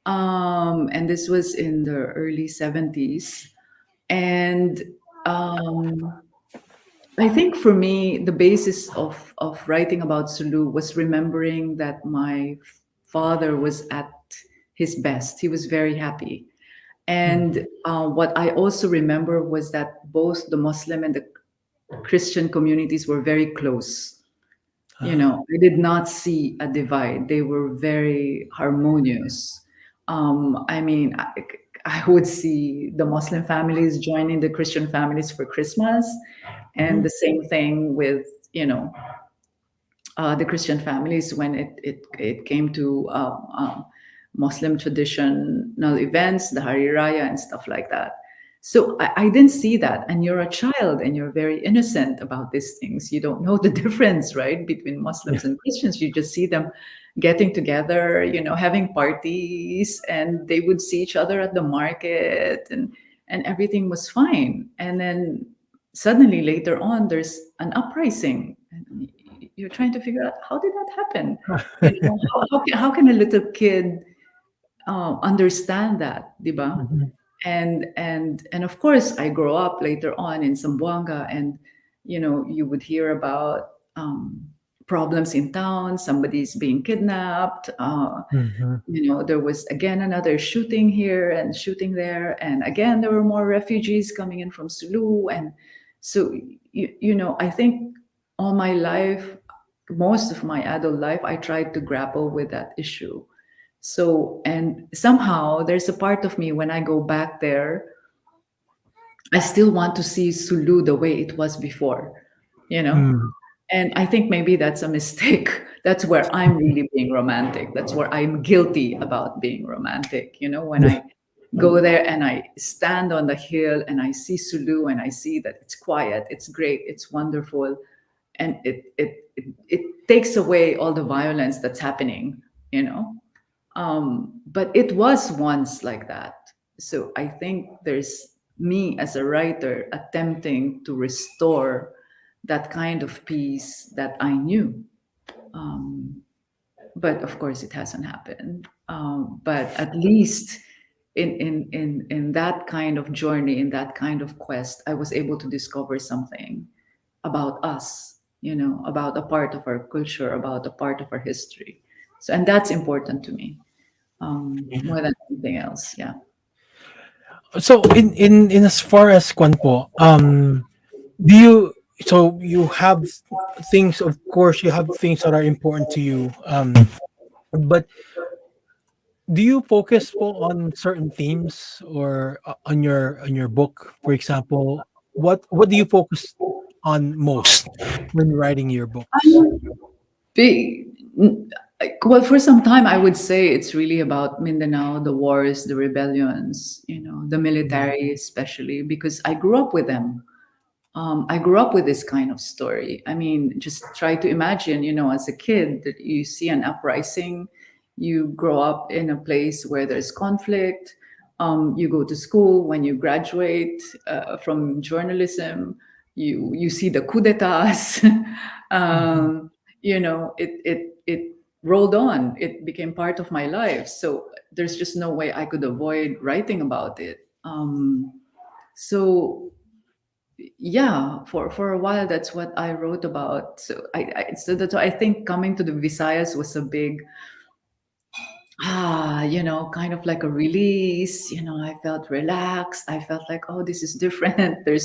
And this was in the early 70s. And um, I think for me, the basis of writing about Sulu was remembering that my father was at his best. He was very happy. And
Mhm.
what I also remember was that both the Muslim and the Christian communities were very close.
Ah,
I did not see a divide. They were very harmonious. I mean, I would see the Muslim families joining the Christian families for Christmas, and
mhm,
the same thing with, the Christian families when it came to Muslim traditional events, the Hari Raya and stuff like that. So I didn't see that. And you're a child and you're very innocent about these things. You don't know the difference, right, between
yeah.
Muslims and Christians. You just see them getting together, having parties, and they would see each other at the market, and everything was fine. And then suddenly later on, there's an uprising. And you're trying to figure out, how did that happen? How can a little kid understand that, diba?
Mhm,
And of course, I grow up later on in Zamboanga, and you would hear about problems in town. Somebody's being kidnapped.
mhm.
There was again another shooting here and shooting there, and again there were more refugees coming in from Sulu, and so I think all my life, most of my adult life, I tried to grapple with that issue. So, and somehow there's a part of me when I go back there, I still want to see Sulu the way it was before. you know.
Mm.
And I think maybe that's a mistake. That's where I'm really being romantic. That's where I'm guilty about being romantic. You know, when I go there and I stand on the hill and I see Sulu and I see that it's quiet, it's great, it's wonderful, and it takes away all the violence that's happening, you know. But it was once like that. So I think there's me as a writer attempting to restore that kind of peace that I knew. Um, but of course, it hasn't happened. But at least in that kind of journey, in that kind of quest, I was able to discover something about us, you know, about a part of our culture, about a part of our history. So, and that's important to me more than anything else. Yeah.
So in as far as kwan po, do you so you have things, of course, you have things that are important to you, but do you focus po on certain themes or on your book, for example? What do you focus on most when writing your books?
Be, well, for some time, I would say it's really about Mindanao, the wars, the rebellions, you know, the
Mm.
military, especially because I grew up with them. I grew up with this kind of story. I mean, just try to imagine, you know, as a kid, that you see an uprising, you grow up in a place where there's conflict. You go to school. When you graduate from journalism, you see the coup d'états.
Mhm.
You know, it rolled on. It became part of my life. So there's just no way I could avoid writing about it. So yeah, for a while that's what I wrote about. So so that's why I think coming to the Visayas was a big you know, kind of like a release. You know, I felt relaxed. I felt like, oh, this is different. There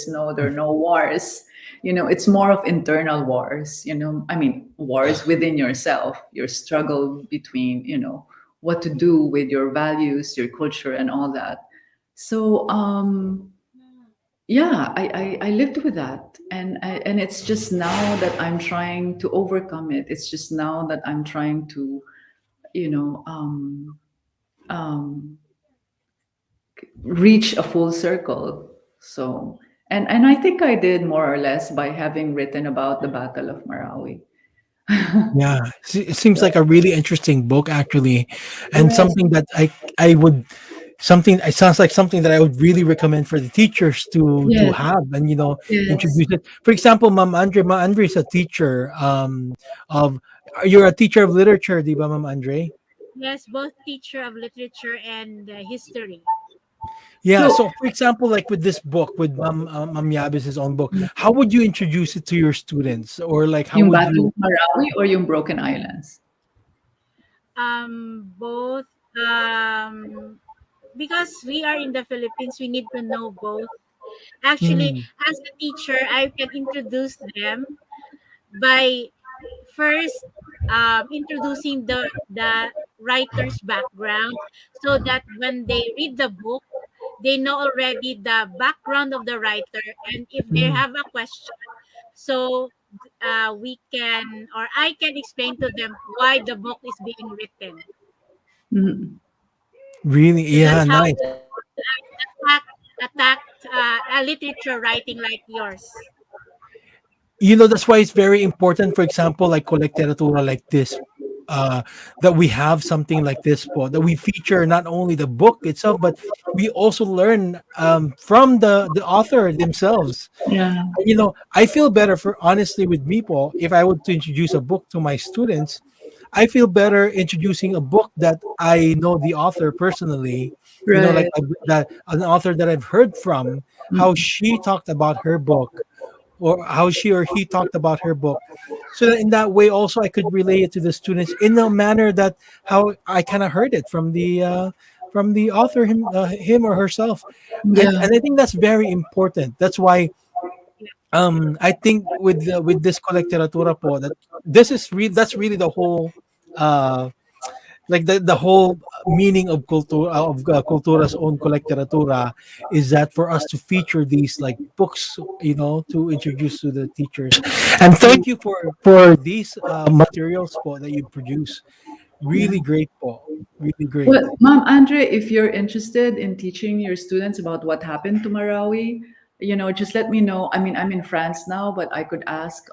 are no wars. You know, it's more of internal wars, you know. I mean, wars within yourself, your struggle between, you know, what to do with your values, your culture and all that. So yeah, I lived with that, and it's just now that I'm trying to overcome it. It's just now that I'm trying to, you know, um, reach a full circle. So, and I think I did more or less by having written about the Battle of Marawi.
Yeah, it seems like a really interesting book actually, and
Yes,
something that I would something it sounds like something that I would really recommend for the teachers to
yes,
have and
yes.
introduce it. For example, Ma'am Andre is a teacher of you're a teacher of literature, di ba, Ma'am Andre?
Yes, both teacher of literature and history.
Yeah.
So,
So, for example, like with this book, with Ma'am Yabes' own book, how would you introduce it to your students, or like how
yung
would
Battle
you?
of Marawi or yung Broken Islands?
Both because we are in the Philippines, we need to know both. Actually,
Mm,
as a teacher, I can introduce them by first introducing the writer's background, so that when they read the book, they know already the background of the writer, and if they
mm.
have a question, so we can, or I can explain to them why the book is being written.
Mhm.
Really?
So
Yeah,
that's how
nice.
I attacked a literature writing like yours.
That's why it's very important, for example, like Colecteratura like this, uh that we have something like this po, that we feature not only the book itself, but we also learn from the author themselves.
Yeah.
I feel better, for honestly, with me po, if I were to introduce a book to my students. I feel better introducing a book that I know the author personally, like
Right.
that an author that I've heard from, how
Mm.
she talked about her book, or how she or he talked about her book, so that in that way also I could relay it to the students in a manner that how I kind of heard it from the author, him or herself. and
Yeah.
and I think that's very important. That's why I think with this Colecteratura po, that this is that's really the whole, like the whole meaning of Cultura's own Colecteratura is that for us to feature these like books, to introduce to the teachers. And
Mm,
thank you for these materials po that you produce.
yeah.
Really great po. Really great.
Well, Ma'am Andre, if you're interested in teaching your students about what happened to Marawi, just let me know. I mean, I'm in France now, but I could ask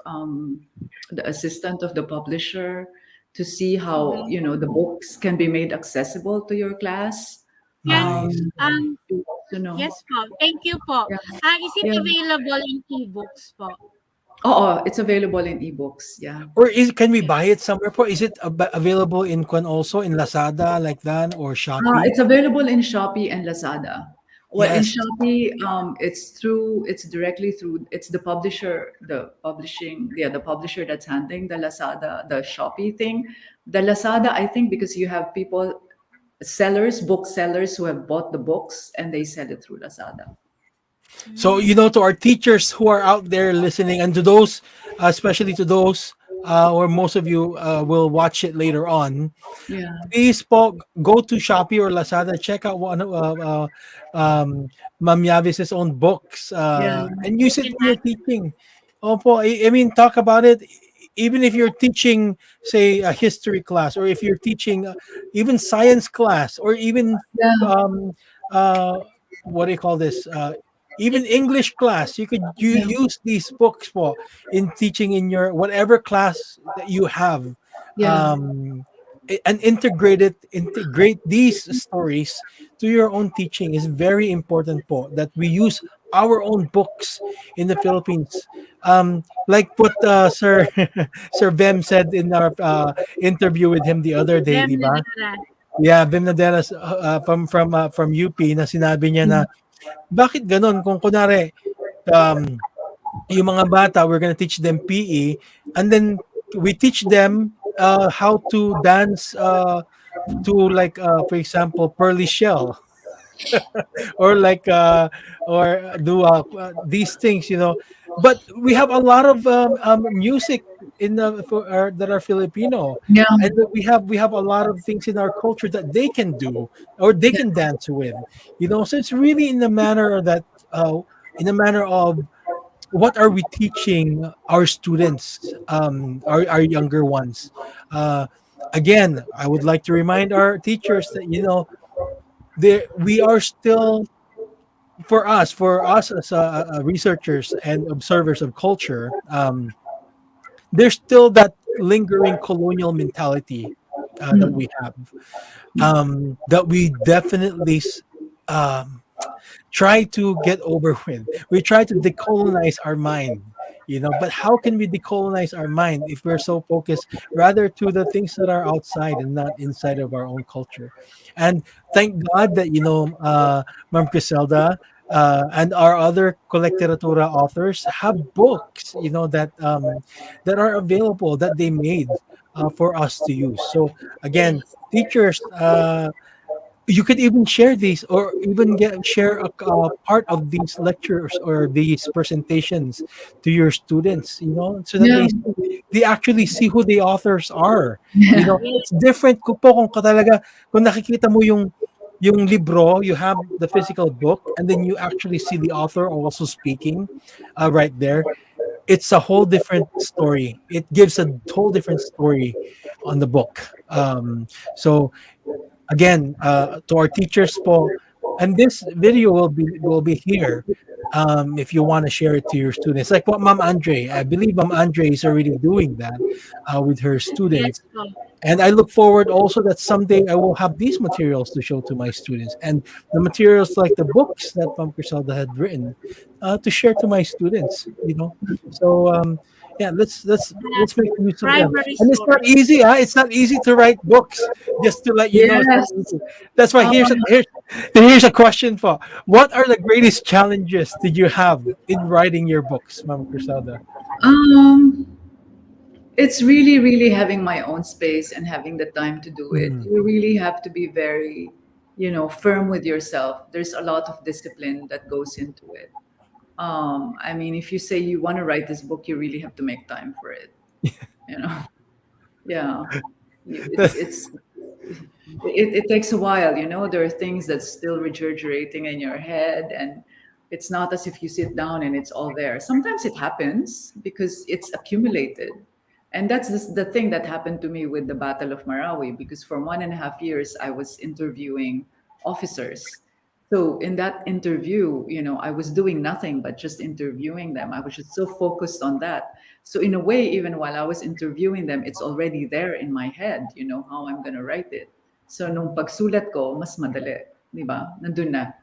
the assistant of the publisher to see how,
Mhm.
the books can be made accessible to your class.
Nice.
Um, you know,
Yes po. Thank you po.
yeah,
Is it
yeah.
available in e-books po?
Oh, it's available in ebooks. Yeah.
Or can we
Okay.
buy it somewhere po? Is it available in Kwan also in Lazada like that or Shopee?
It's available in Shopee and Lazada. Well, in
Yes.
Shopee, it's directly through, it's the publisher, the publisher that's handling the Lazada, the Shopee thing. The Lazada, I think, because you have people, booksellers who have bought the books and they sell it through Lazada.
So,
Mm.
to our teachers who are out there listening, and to those, especially to those, or most of you will watch it later on,
Yeah,
please go to Shopee or Lazada, check out one of Ma'am Yavis's own books,
yeah,
and use it
Can
in your
ask.
teaching. Opo, I mean, talk about it. Even if you're teaching, say, a history class, or if you're teaching even science class, or even
yeah,
um, uh, what do you call this? Even English class, you could
yeah,
use these books for in teaching in your whatever class that you have.
yeah,
Um, and integrate these stories to your own teaching is very important po, that we use our own books in the Philippines, like what Sir Bem said in our interview with him the other day,
Them
di ba?
Nadara.
Yeah, Bem Naderas from UP, na sinabi niya na bakit ganun kung kunwari um, yung mga bata, we're gonna teach them PE, and then we teach them how to dance to like for example Pearly Shell, or like or do these things, but we have a lot of music in that are Filipino,
yeah,
and we have a lot of things in our culture that they can do or they
yeah,
can dance with, so it's really in the manner that in the manner of what are we teaching our students, our younger ones. uh, Again, I would like to remind our teachers that we are still, for us as researchers and observers of culture, there's still that lingering colonial mentality that
mm,
we have, that we definitely um, try to get over with. We try to decolonize our mind, but how can we decolonize our mind if we're so focused rather to the things that are outside and not inside of our own culture? And thank God that, Ma'am Criselda, and our other Colecteratura authors have books, that are available, that they made for us to use. So again,
yes,
teachers, you could even share these, or even share a part of these lectures or these presentations to your students, so that
yeah,
they actually see who the authors are.
yeah,
It's different kung talaga kung nakikita mo yung libro, you have the physical book, and then you actually see the author also speaking right there. It's a whole different story. It gives a whole different story on the book. So again, to our teachers po, and this video will be here, if you want to share it to your students, like what Ma'am Andre, I believe Ma'am Andre is already doing that with her
Yes
students.
po.
And I look forward also that someday I will have these materials to show to my students, and the materials like the books that Ma'am Criselda had written, to share to my students. So yeah, let's make use of them.
Primary
And it's not
source.
easy, huh? It's not easy to write books. Just to let you know, it's not
yes.
easy. That's why here's a,
Um,
here's a question for: what are the greatest challenges did you have in writing your books, Ma'am Criselda?
um, it's really, really having my own space and having the time to do it.
Mm.
You really have to be very, firm with yourself. There's a lot of discipline that goes into it. I mean, if you say you want to write this book, you really have to make time for it. You know, yeah. It's it takes a while, you know. There are things that's still regurgitating in your head, and it's not as if you sit down and it's all there. Sometimes it happens because it's accumulated. And that's the thing that happened to me with the Battle of Marawi, because for 1.5 years I was interviewing officers. So in that interview, you know, I was doing nothing but just interviewing them. I was just so focused on that. So in a way, even while I was interviewing them, it's already there in my head, you know, how I'm gonna write it. So nung pagsulat ko, mas madali, di ba? Nandun na.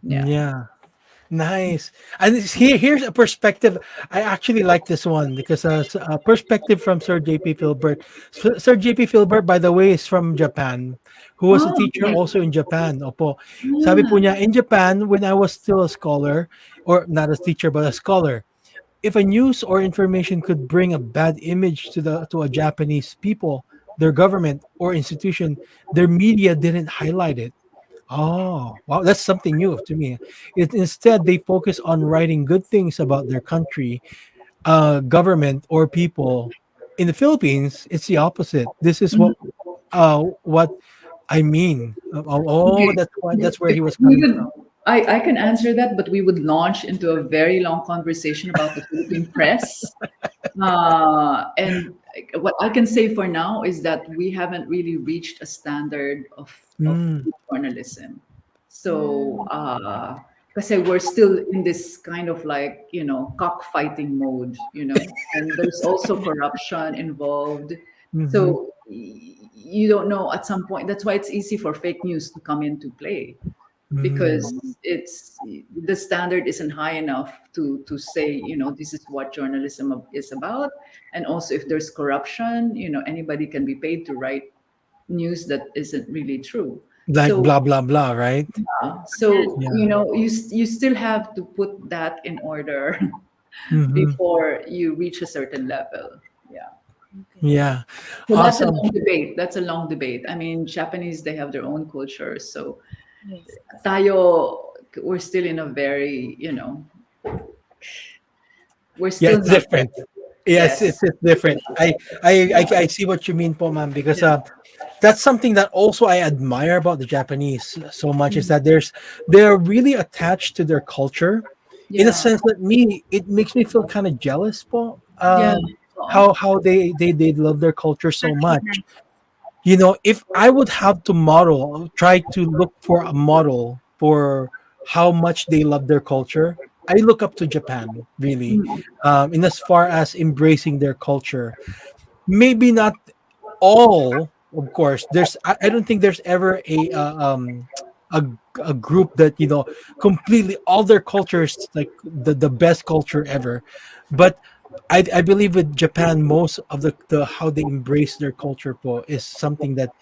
Yeah.
Yeah. Nice. And here's a perspective. I actually like this one because a perspective from Sir JP Philbert. Sir JP Philbert, by the way, is from Japan, who was a
Oh,
teacher
okay.
also in Japan. Opo. Sabi po
Ah,
niya, in Japan, when I was still a scholar, or not a teacher, but a scholar, if a news or information could bring a bad image to a Japanese people, their government or institution, their media didn't highlight it. Oh, wow, that's something new to me. Instead, they focus on writing good things about their country, government, or people. In the Philippines, it's the opposite. This is
mhm.
what I mean. Oh,
Okay.
that's where he was
We
coming
would,
from.
I can answer that, but we would launch into a very long conversation about the Philippine press. And what I can say for now is that we haven't really reached a standard of
Mm,
journalism. So,
Mm.
kasi we're still in this kind of like, you know, cockfighting mode, you know, and there's also corruption involved.
mm-hmm,
So you don't know at some point. That's why it's easy for fake news to come into play, because
mm,
Mm.
it's the standard isn't high enough to say, you know, this is what journalism is about. And also, if there's corruption, you know, anybody can be paid to write news that isn't really true.
like
So
blah blah blah, right?
Yes.
so
Yeah.
you know, you still have to put that in order
Mm-hmm.
before you reach a certain level. Yeah.
Okay.
Yeah.
So that's a
Awesome.
long debate. That's a long debate. I mean, Japanese, they have their own culture. So
Yes.
tayo, we're still in a very, you know, we're
Yeah,
still
it's
not
different.
there.
Yes,
Yes.
it's
Still
different.
not
I
there.
I I,
Yeah.
I see what you mean, po, ma'am, because
Yeah.
that's something that also I admire about the Japanese so much is
Mm.
that they're really attached to their culture, in a
Yeah.
sense that me it makes me feel kind of jealous, po.
Yeah.
How they love their culture so
That's so
much.
nice.
You know, if I would have to try to look for a model for how much they love their culture, I look up to Japan, really,
Mm.
in as far as embracing their culture. Maybe not all, of course. I don't think there's ever a a group that completely all their cultures like the best culture ever, but I believe with Japan most of the how they embrace their culture po is something that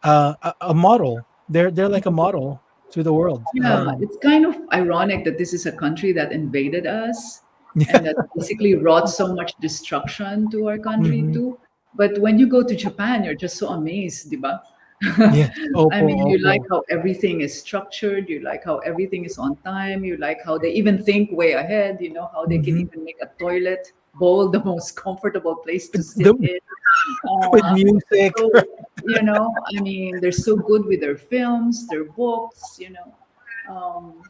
a model. They're like a model to the world.
Yeah, it's kind of ironic that this is a country that invaded us and that basically wrought so much destruction to our country
Mhm.
too. But when you go to Japan, you're just so amazed, diba?
Yes.
I
Opo,
mean, you like
opo.
how everything is structured, you like how everything is on time, you like how they even think way ahead, you know, how they can
Mhm.
even make a toilet bowl the most comfortable place to sit
The,
in.
with
Uh,
music.
so, you know, I mean, they're so good with their films, their books, you know. Um,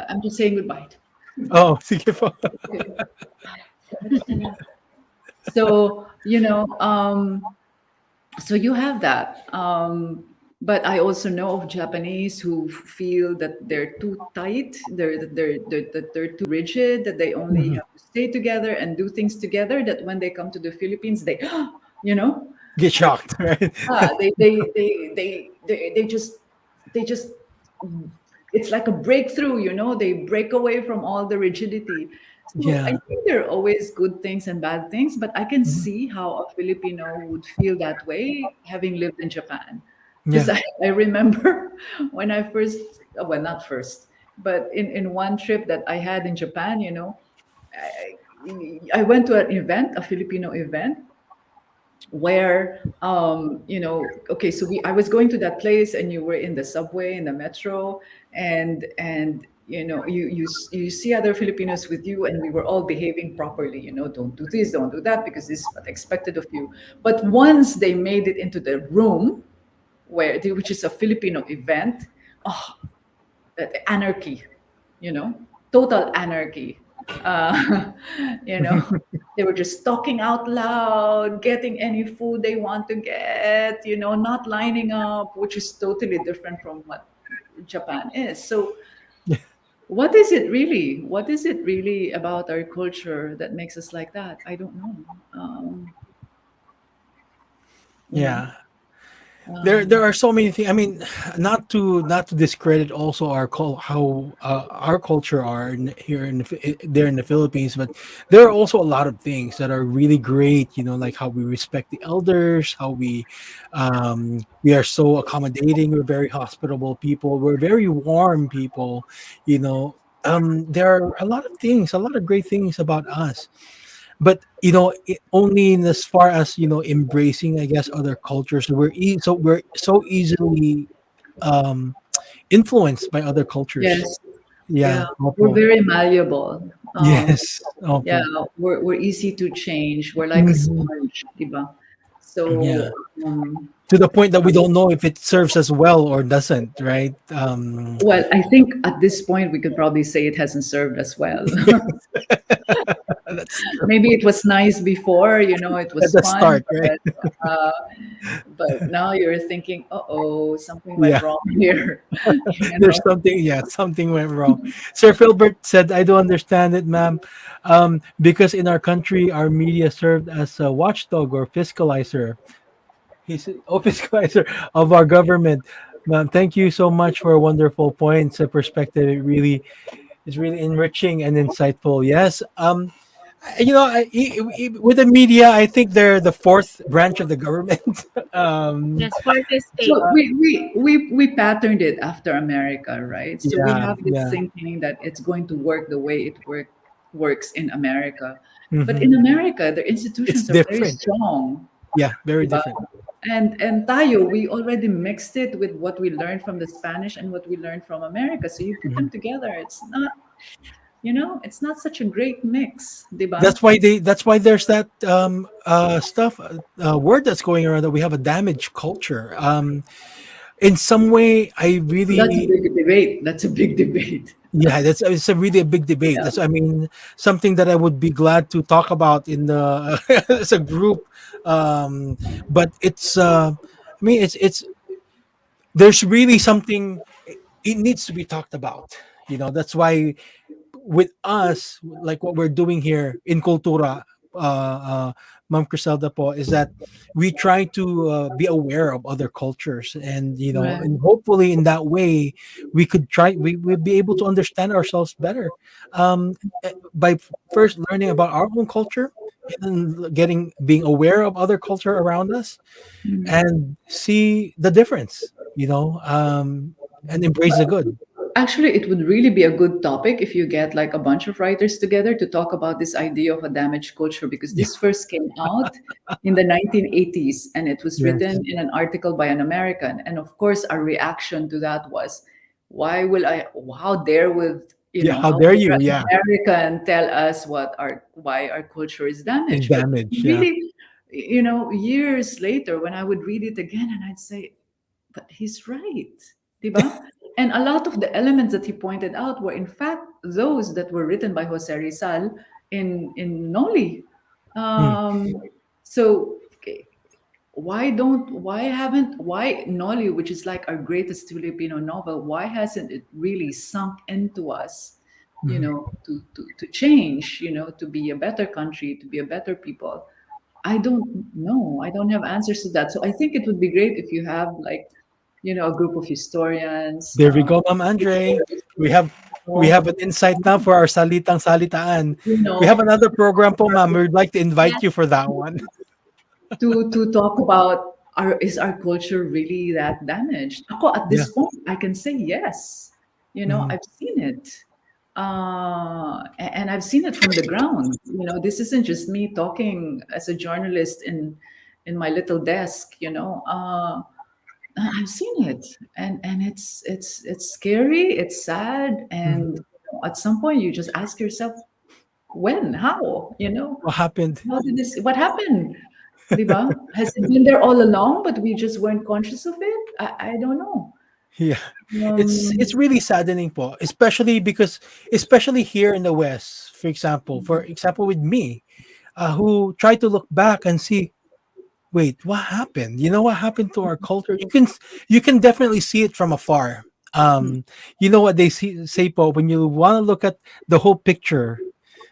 I'm just saying goodbye.
Oh, sige po.
Okay. So, you know, so you have that. But I also know of Japanese who feel that they're too tight, they're too rigid, that they only
Mhm.
have to stay together and do things together. That when they come to the Philippines, they, you know,
Get
like
shocked, right?
they just it's like a breakthrough, you know, they break away from all the rigidity. So I
Yeah.
think there are always good things and bad things, but I can
Mhm.
see how a Filipino would feel that way having lived in Japan. Because
Yeah.
I remember when I first, well, not first, but in one trip that I had in Japan, you know, I went to an event, a Filipino event, where you know, okay, so we I was going to that place, and you were in the subway, in the metro, and you know, you see other Filipinos with you, and we were all behaving properly, you know, don't do this, don't do that, because this is what expected of you. But once they made it into the room, which is a Filipino event. Oh, anarchy, you know, total anarchy. Uh, you know, they were just talking out loud, getting any food they want to get, not lining up, which is totally different from what Japan is. So, what is it really? What is it really about our culture that makes us like that? I don't know. You know,
Yeah. There
um,
are so many things. I mean, not to discredit also how our culture are here there in the Philippines, but there are also a lot of things that are really great. Like how we respect the elders, how we are so accommodating. We're very hospitable people. We're very warm people. There are a lot of things, a lot of great things about us, but only in as far as embracing, I guess, other cultures. We're so easily um influenced by other cultures.
yes, yeah,
Yeah,
we're
opo.
very malleable.
Yes,
Yeah,
opo.
we're easy to change. We're like a
Mhm.
sponge, diba?
Yeah,
So, um,
to the point that we don't know if it serves us well or doesn't, right?
well, I think at this point we could probably say it hasn't served us well.
That's true.
Maybe it was nice before, it
At
was
the
fun,
start, right?
uh, but now you're thinking, uh-oh, something went
Yeah.
wrong here, you
There's
know?
something, yeah, something went wrong. Sir Philbert said, I don't understand it, ma'am. Because in our country, our media served as a watchdog or fiscalizer. He's fiscalizer of our government. Ma'am, thank you so much for wonderful points and perspective. It's really enriching and insightful. Yes. With the media, I think they're the fourth branch of the government. um,
Yes, for the state.
So we patterned it after America, right? So we
yeah,
have this
yeah.
thinking that it's going to work the way works in America. But
Hmm.
in America, the
It's
institutions are very
different.
strong.
Yeah, very
Diba?
different.
And tayo, we already mixed it with what we learned from the Spanish and what we learned from America. So you put them
Mhm.
together, it's not such a great mix, diba?
That's why there's that stuff word that's going around that we have a damaged culture. In some way, I
That's a
really,
big debate. That's a big debate.
yeah, that's it's a really a big debate.
Yeah.
That's, I mean, something that I would be glad to talk about in the as a group. Um, but I mean, it's there's really something. It needs to be talked about. That's why with us, like what we're doing here in Cultura, Ma'am Criselda po, is that we try to be aware of other cultures, and
Right.
and hopefully in that way we'll be able to understand ourselves better, by first learning about our own culture, and then being aware of other culture around us, and see the difference, and embrace the good.
Actually, it would really be a good topic if you get like a bunch of writers together to talk about this idea of a damaged culture, because
Yeah.
this first came out in the 1980s and it was written
Yes.
in an article by an American. And of course, our reaction to that was, why will I, how dare with,
Yeah. How
how
dare
dare
you?
an
Yeah.
American tell us why our culture is
Is
damaged? But
damaged. Yeah.
really, years later, when I would read it again and I'd say, but he's right, diba? And a lot of the elements that he pointed out were in fact those that were written by Jose Rizal in Noli.
Mm,
Um, so okay, why Noli, which is like our greatest Filipino novel, why hasn't it really sunk into us,
mhm.
to change, to be a better country, to be a better people? I don't know. I don't have answers to that. So I think it would be great if you have like, a group of historians,
There we go, Ma'am Andre. We have we
people,
have an insight now for our salitang salitaan.
you
We have
know,
another program po, ma'am. We'd like to invite
Yes,
you for that one.
to talk about, our culture really that damaged? Ako, at
Yeah.
this point, I can say yes.
Mhm.
I've seen it. And I've seen it from the ground. This isn't just me talking as a journalist in my little desk. I've seen it, and it's scary. It's sad,
Mhm.
and at some point, you just ask yourself, when, how,
What happened?
what happened, diba? Has it been there all along, but we just weren't conscious of it? I don't know.
Yeah. It's
Um,
really saddening po, especially because especially here in the West, for example with me, who try to look back and see, wait, what happened? You know what happened to our culture? You can definitely see it from afar.
mm,
You know what they say po, when you want to look at the whole picture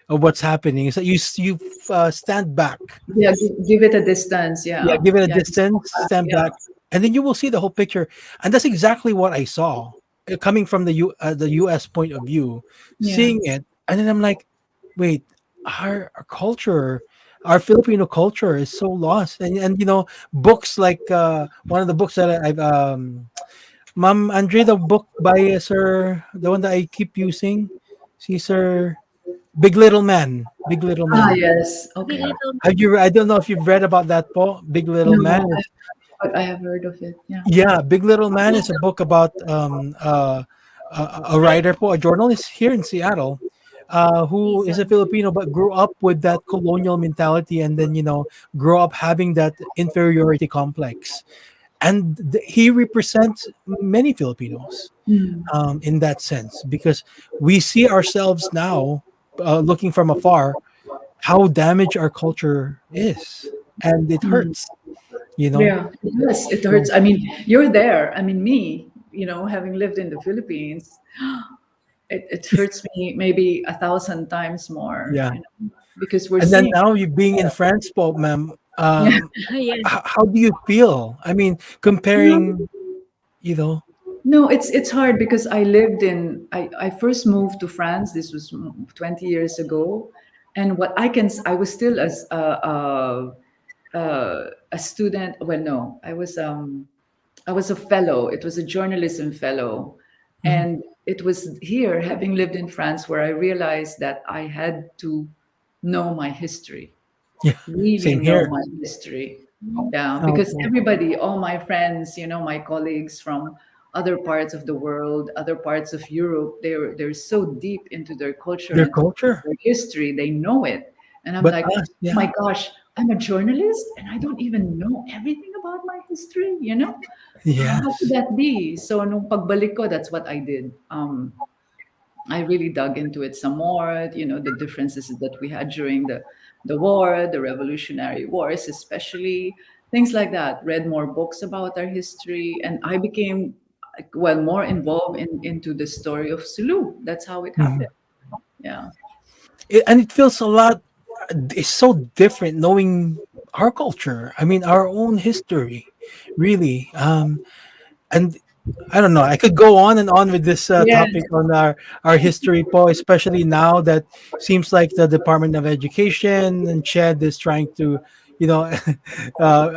of what's happening is that you stand back.
yeah, give it a distance.
Yeah,
Yeah,
give it a
yeah, just go
distance,
back.
stand
Yeah,
back, and then you will see the whole picture. And that's exactly what I saw, coming from the U.S. point of view,
yeah.
seeing it, and then I'm like, wait, our culture, our Filipino culture is so lost. And books like one of the books that I've Ma'am Andre, the book by Sir, the one that I keep using, see Sir Big Little Man, Big Little
Ah,
Man.
yes.
Big
Okay.
Little
Have you? I don't know if you've read about that, po. Big Little Man.
No, but I have heard of it. Yeah.
Yeah, Big Little Man is a book about a writer, po, a journalist here in Seattle, who is a
Season.
Filipino but grew up with that colonial mentality, and then grew up having that inferiority complex. And he represents many Filipinos
Mm,
in that sense, because we see ourselves now, looking from afar, how damaged our culture is, and it
mm.
hurts. You know.
Yeah, it does. It
So
hurts. I mean, you're there. I mean, me, having lived in the Philippines, it hurts me maybe 1,000 times more,
yeah.
because we're
And then
seeing.
now you being in France, Pope, ma'am,
Yeah.
Yes.
how do you feel? I mean, comparing, you know,
No, it's hard because I first moved to France. This was 20 years ago, and I was still as a student. Well, no, I was a fellow. It was a journalism fellow,
mhm,
and it was here, having lived in France, where I realized that I had to know my history,
yeah,
really
same
know
here.
my history. Yeah, because
Okay.
everybody, all my friends, my colleagues from other parts of the world, other parts of Europe, they're so deep into their culture
Their
and
culture,
their history, they know it. And I'm
but
like,
us,
oh
yeah,
my gosh, I'm a journalist and I don't even know everything about my history, you know? How could
yes,
that be? So nung pagbalik ko, that's what I did. I really dug into it some more, the differences that we had during the war, the Revolutionary Wars, especially things like that. Read more books about our history, and I became, well, more involved into the story of Sulu. That's how it
mhm.
happened. Yeah.
And it feels a lot. It's so different knowing our culture. I mean, our own history, really. And I don't know. I could go on and on with this
Yes.
topic on our history, po, especially now that seems like the Department of Education and CHED is trying to, you know,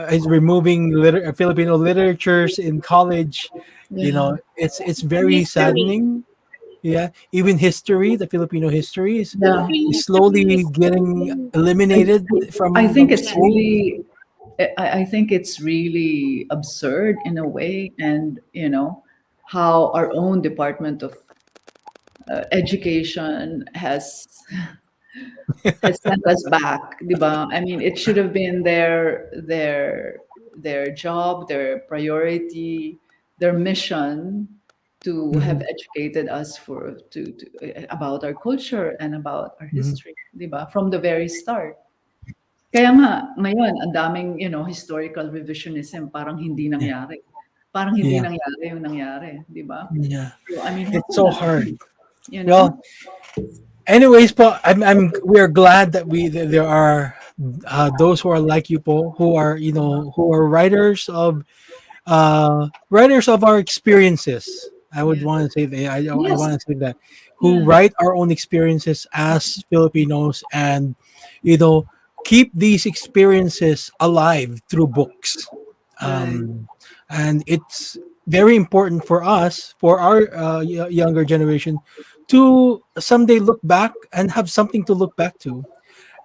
is removing Filipino literatures in college.
Yeah.
It's very
History.
saddening. Yeah, even history, the Filipino history
Yeah.
Philippine
is
history
slowly
is
getting
I,
eliminated
I
from
think it's
yes.
school.
really I think it's really absurd in a way, and how our own Department of Education has sent us back, 'di ba? I mean, it should have been their job, their priority, their mission to have
Mhm,
educated us about our culture and about our
mhm.
history, 'di ba? From the very start. Kaya nga ngayon ang daming, historical revisionism, parang hindi
Yeah,
nangyari. Parang hindi
yeah,
nangyari yung nangyari, 'di ba?
yeah.
So, I mean, how
It's
can
so
that
hard.
be? You
Well,
know?
anyways, po, we're glad that there are those who are like you, po, who are who are writers of our experiences. I would
Yeah.
want to say that. I
Yes.
want to say that, who
Yeah.
write our own experiences as Filipinos, and you know keep these experiences alive through books.
Right.
Um, and it's very important for us, for our younger generation, to someday look back and have something to look back to.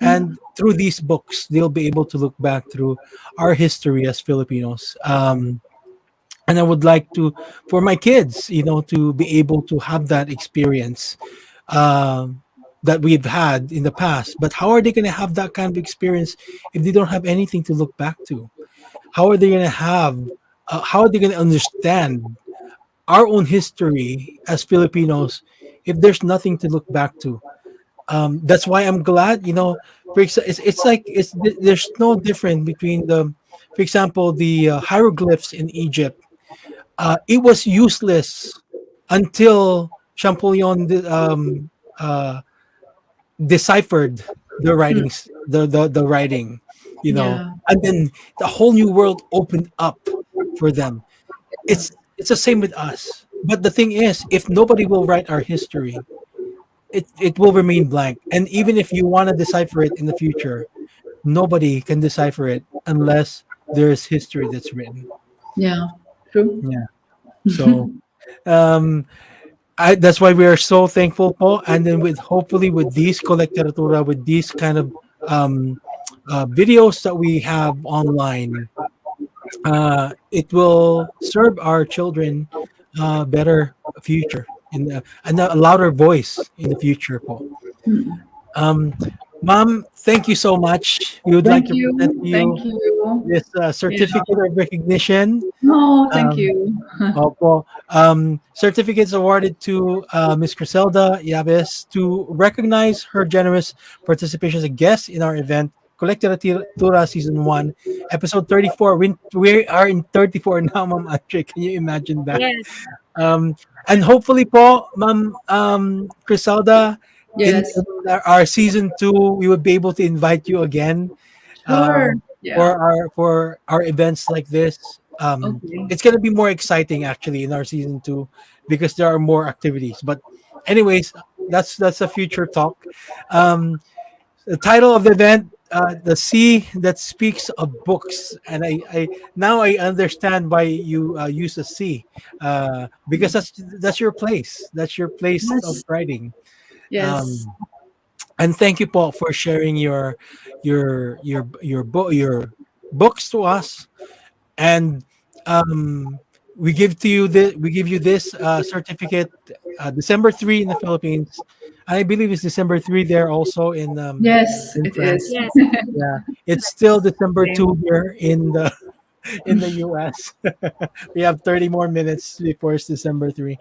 Yeah.
And through these books, they'll be able to look back through our history as Filipinos. And I would like to, for my kids, to be able to have that experience um, that we've had in the past. But how are they going to have that kind of experience if they don't have anything to look back to? How are they going to have how are they going to understand our own history as Filipinos if there's nothing to look back to? That's why I'm glad, it's like there's no difference between for example, the hieroglyphs in Egypt. It was useless until Champollion deciphered the
Hmm.
writings, the writing,
Yeah.
and then the whole new world opened up for them. It's the same with us. But the thing is, if nobody will write our history, it will remain blank. And even if you want to decipher it in the future, nobody can decipher it unless there's history that's written.
Yeah. True.
Yeah. So um that's why we are so thankful po. And then with hopefully with these collecteratura, with these kind of um videos that we have online, it will serve our children better future and a louder voice in the future po.
Hmm.
Um, Mom, thank you so much. We would like
Thank
to present
you.
to
Thank
you
you.
this
Yeah.
certificate of recognition.
No, thank
Um,
you.
Opo. Certificates awarded to Ms. Criselda Yabes to recognize her generous participation as a guest in our event, Collecteratura Season 1, Episode 34. We are in 34 now, Ma'am Andre. Can you imagine that?
Yes.
Um, and hopefully po, Ma'am Criselda,
Yes.
in our Season 2, we would be able to invite you again
Sure. Yeah.
for our events like this.
Okay.
It's gonna be more exciting actually in our season 2 because there are more activities. But anyways, that's a future talk. Um, the title of the event, "The Sea That Speaks of Books," and I now I understand why you use the sea, because that's your place. That's your place of
Yes.
writing.
Yes.
Um, and thank you, Paul, for sharing your books to us. And we give you this certificate, December 3 in the Philippines. I believe it's December 3 there also
Yes,
in
it
France.
is.
Yes.
Yeah, it's still December 2
Same.
here in the in the US. We have 30 more minutes before it's December 3.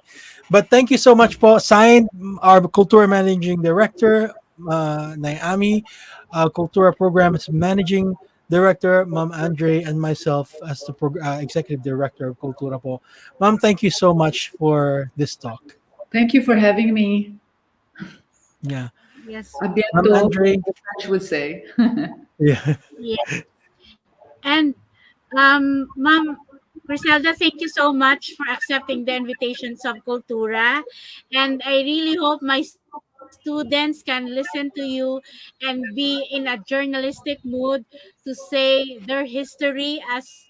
But thank you so much, Paul. Signed, our Cultura Managing Director, Naomi, Cultura Programs Managing Director, Ma'am Andre, and myself as the Executive Director of Cultura po. Ma'am, thank you so much for this talk.
Thank you for having me.
Yeah.
Yes.
A
Ma'am
bientôt,
Andre,
the French would say.
yeah.
Yes. And Ma'am Griselda, thank you so much for accepting the invitations of Cultura. And I really hope my students can listen to you and be in a journalistic mood to say their history as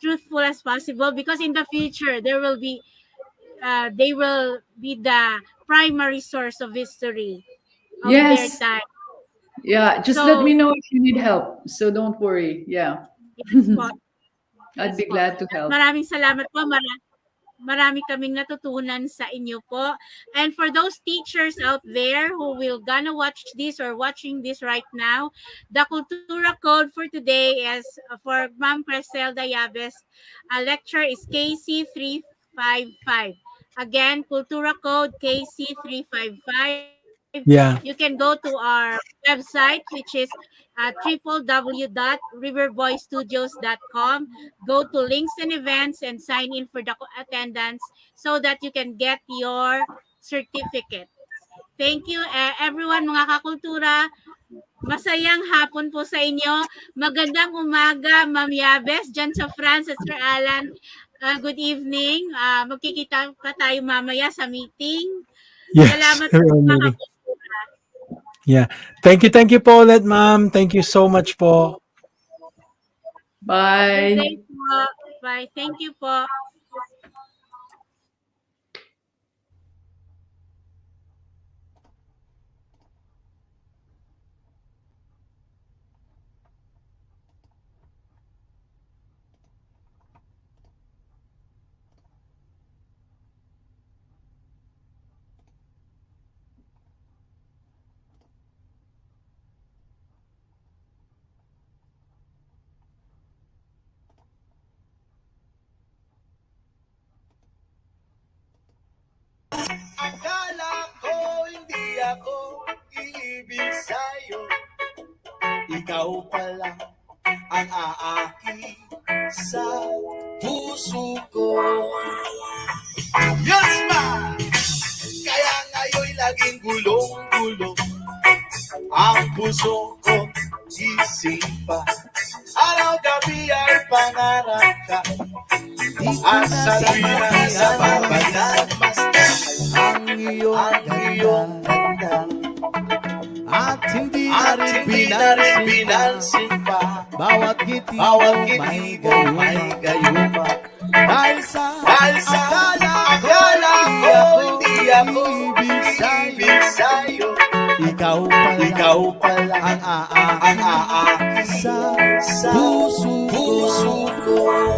truthful as possible, because in the future they will be the primary source of history of their
Yes.
time.
Yeah. Just let me
So
know if you need help. So don't worry. Yeah.
yes po,
I'd
yes
be
po.
glad to
At
help.
maraming salamat po. Marami kaming natutunan sa inyo po. And for those teachers out there who will gonna watch this or watching this right now, the Cultura code for today is for Ma'am Criselda Yabes. Lecture is KC355. Again, Cultura code KC355. You can
Yeah.
go to our website, which is www.riverboystudios.com. Go to links and events and sign in for the attendance so that you can get your certificate. Thank you, everyone, mga kakultura. Masayang hapon po sa inyo. Magandang umaga, Ma'am Yabes, dyan sa France at Sir Alan. Good evening. Magkikita pa tayo mamaya sa meeting.
Yes.
Salamat po,
Real
mga
meeting.
kakultura.
Yeah. Thank you, Paulette, ma'am. Thank you so much po.
Good
Bye.
day po. Bye. Thank you po.
pag-ibig sa'yo. Ikaw pala ang aaki sa puso ko. Yes, ma! Kaya ngayon'y laging gulong-gulong ang puso ko isipa. Araw-gabi ay pangarap ka at sa tuwing sa babayan
ang iyong ganda at hindi na rin
pinansin pa
bawat ngiti
may gayuma.
Dahil sa
akala ko hindi ako ibig sa'yo.
ikaw pala
ang aaki
sa
puso ko.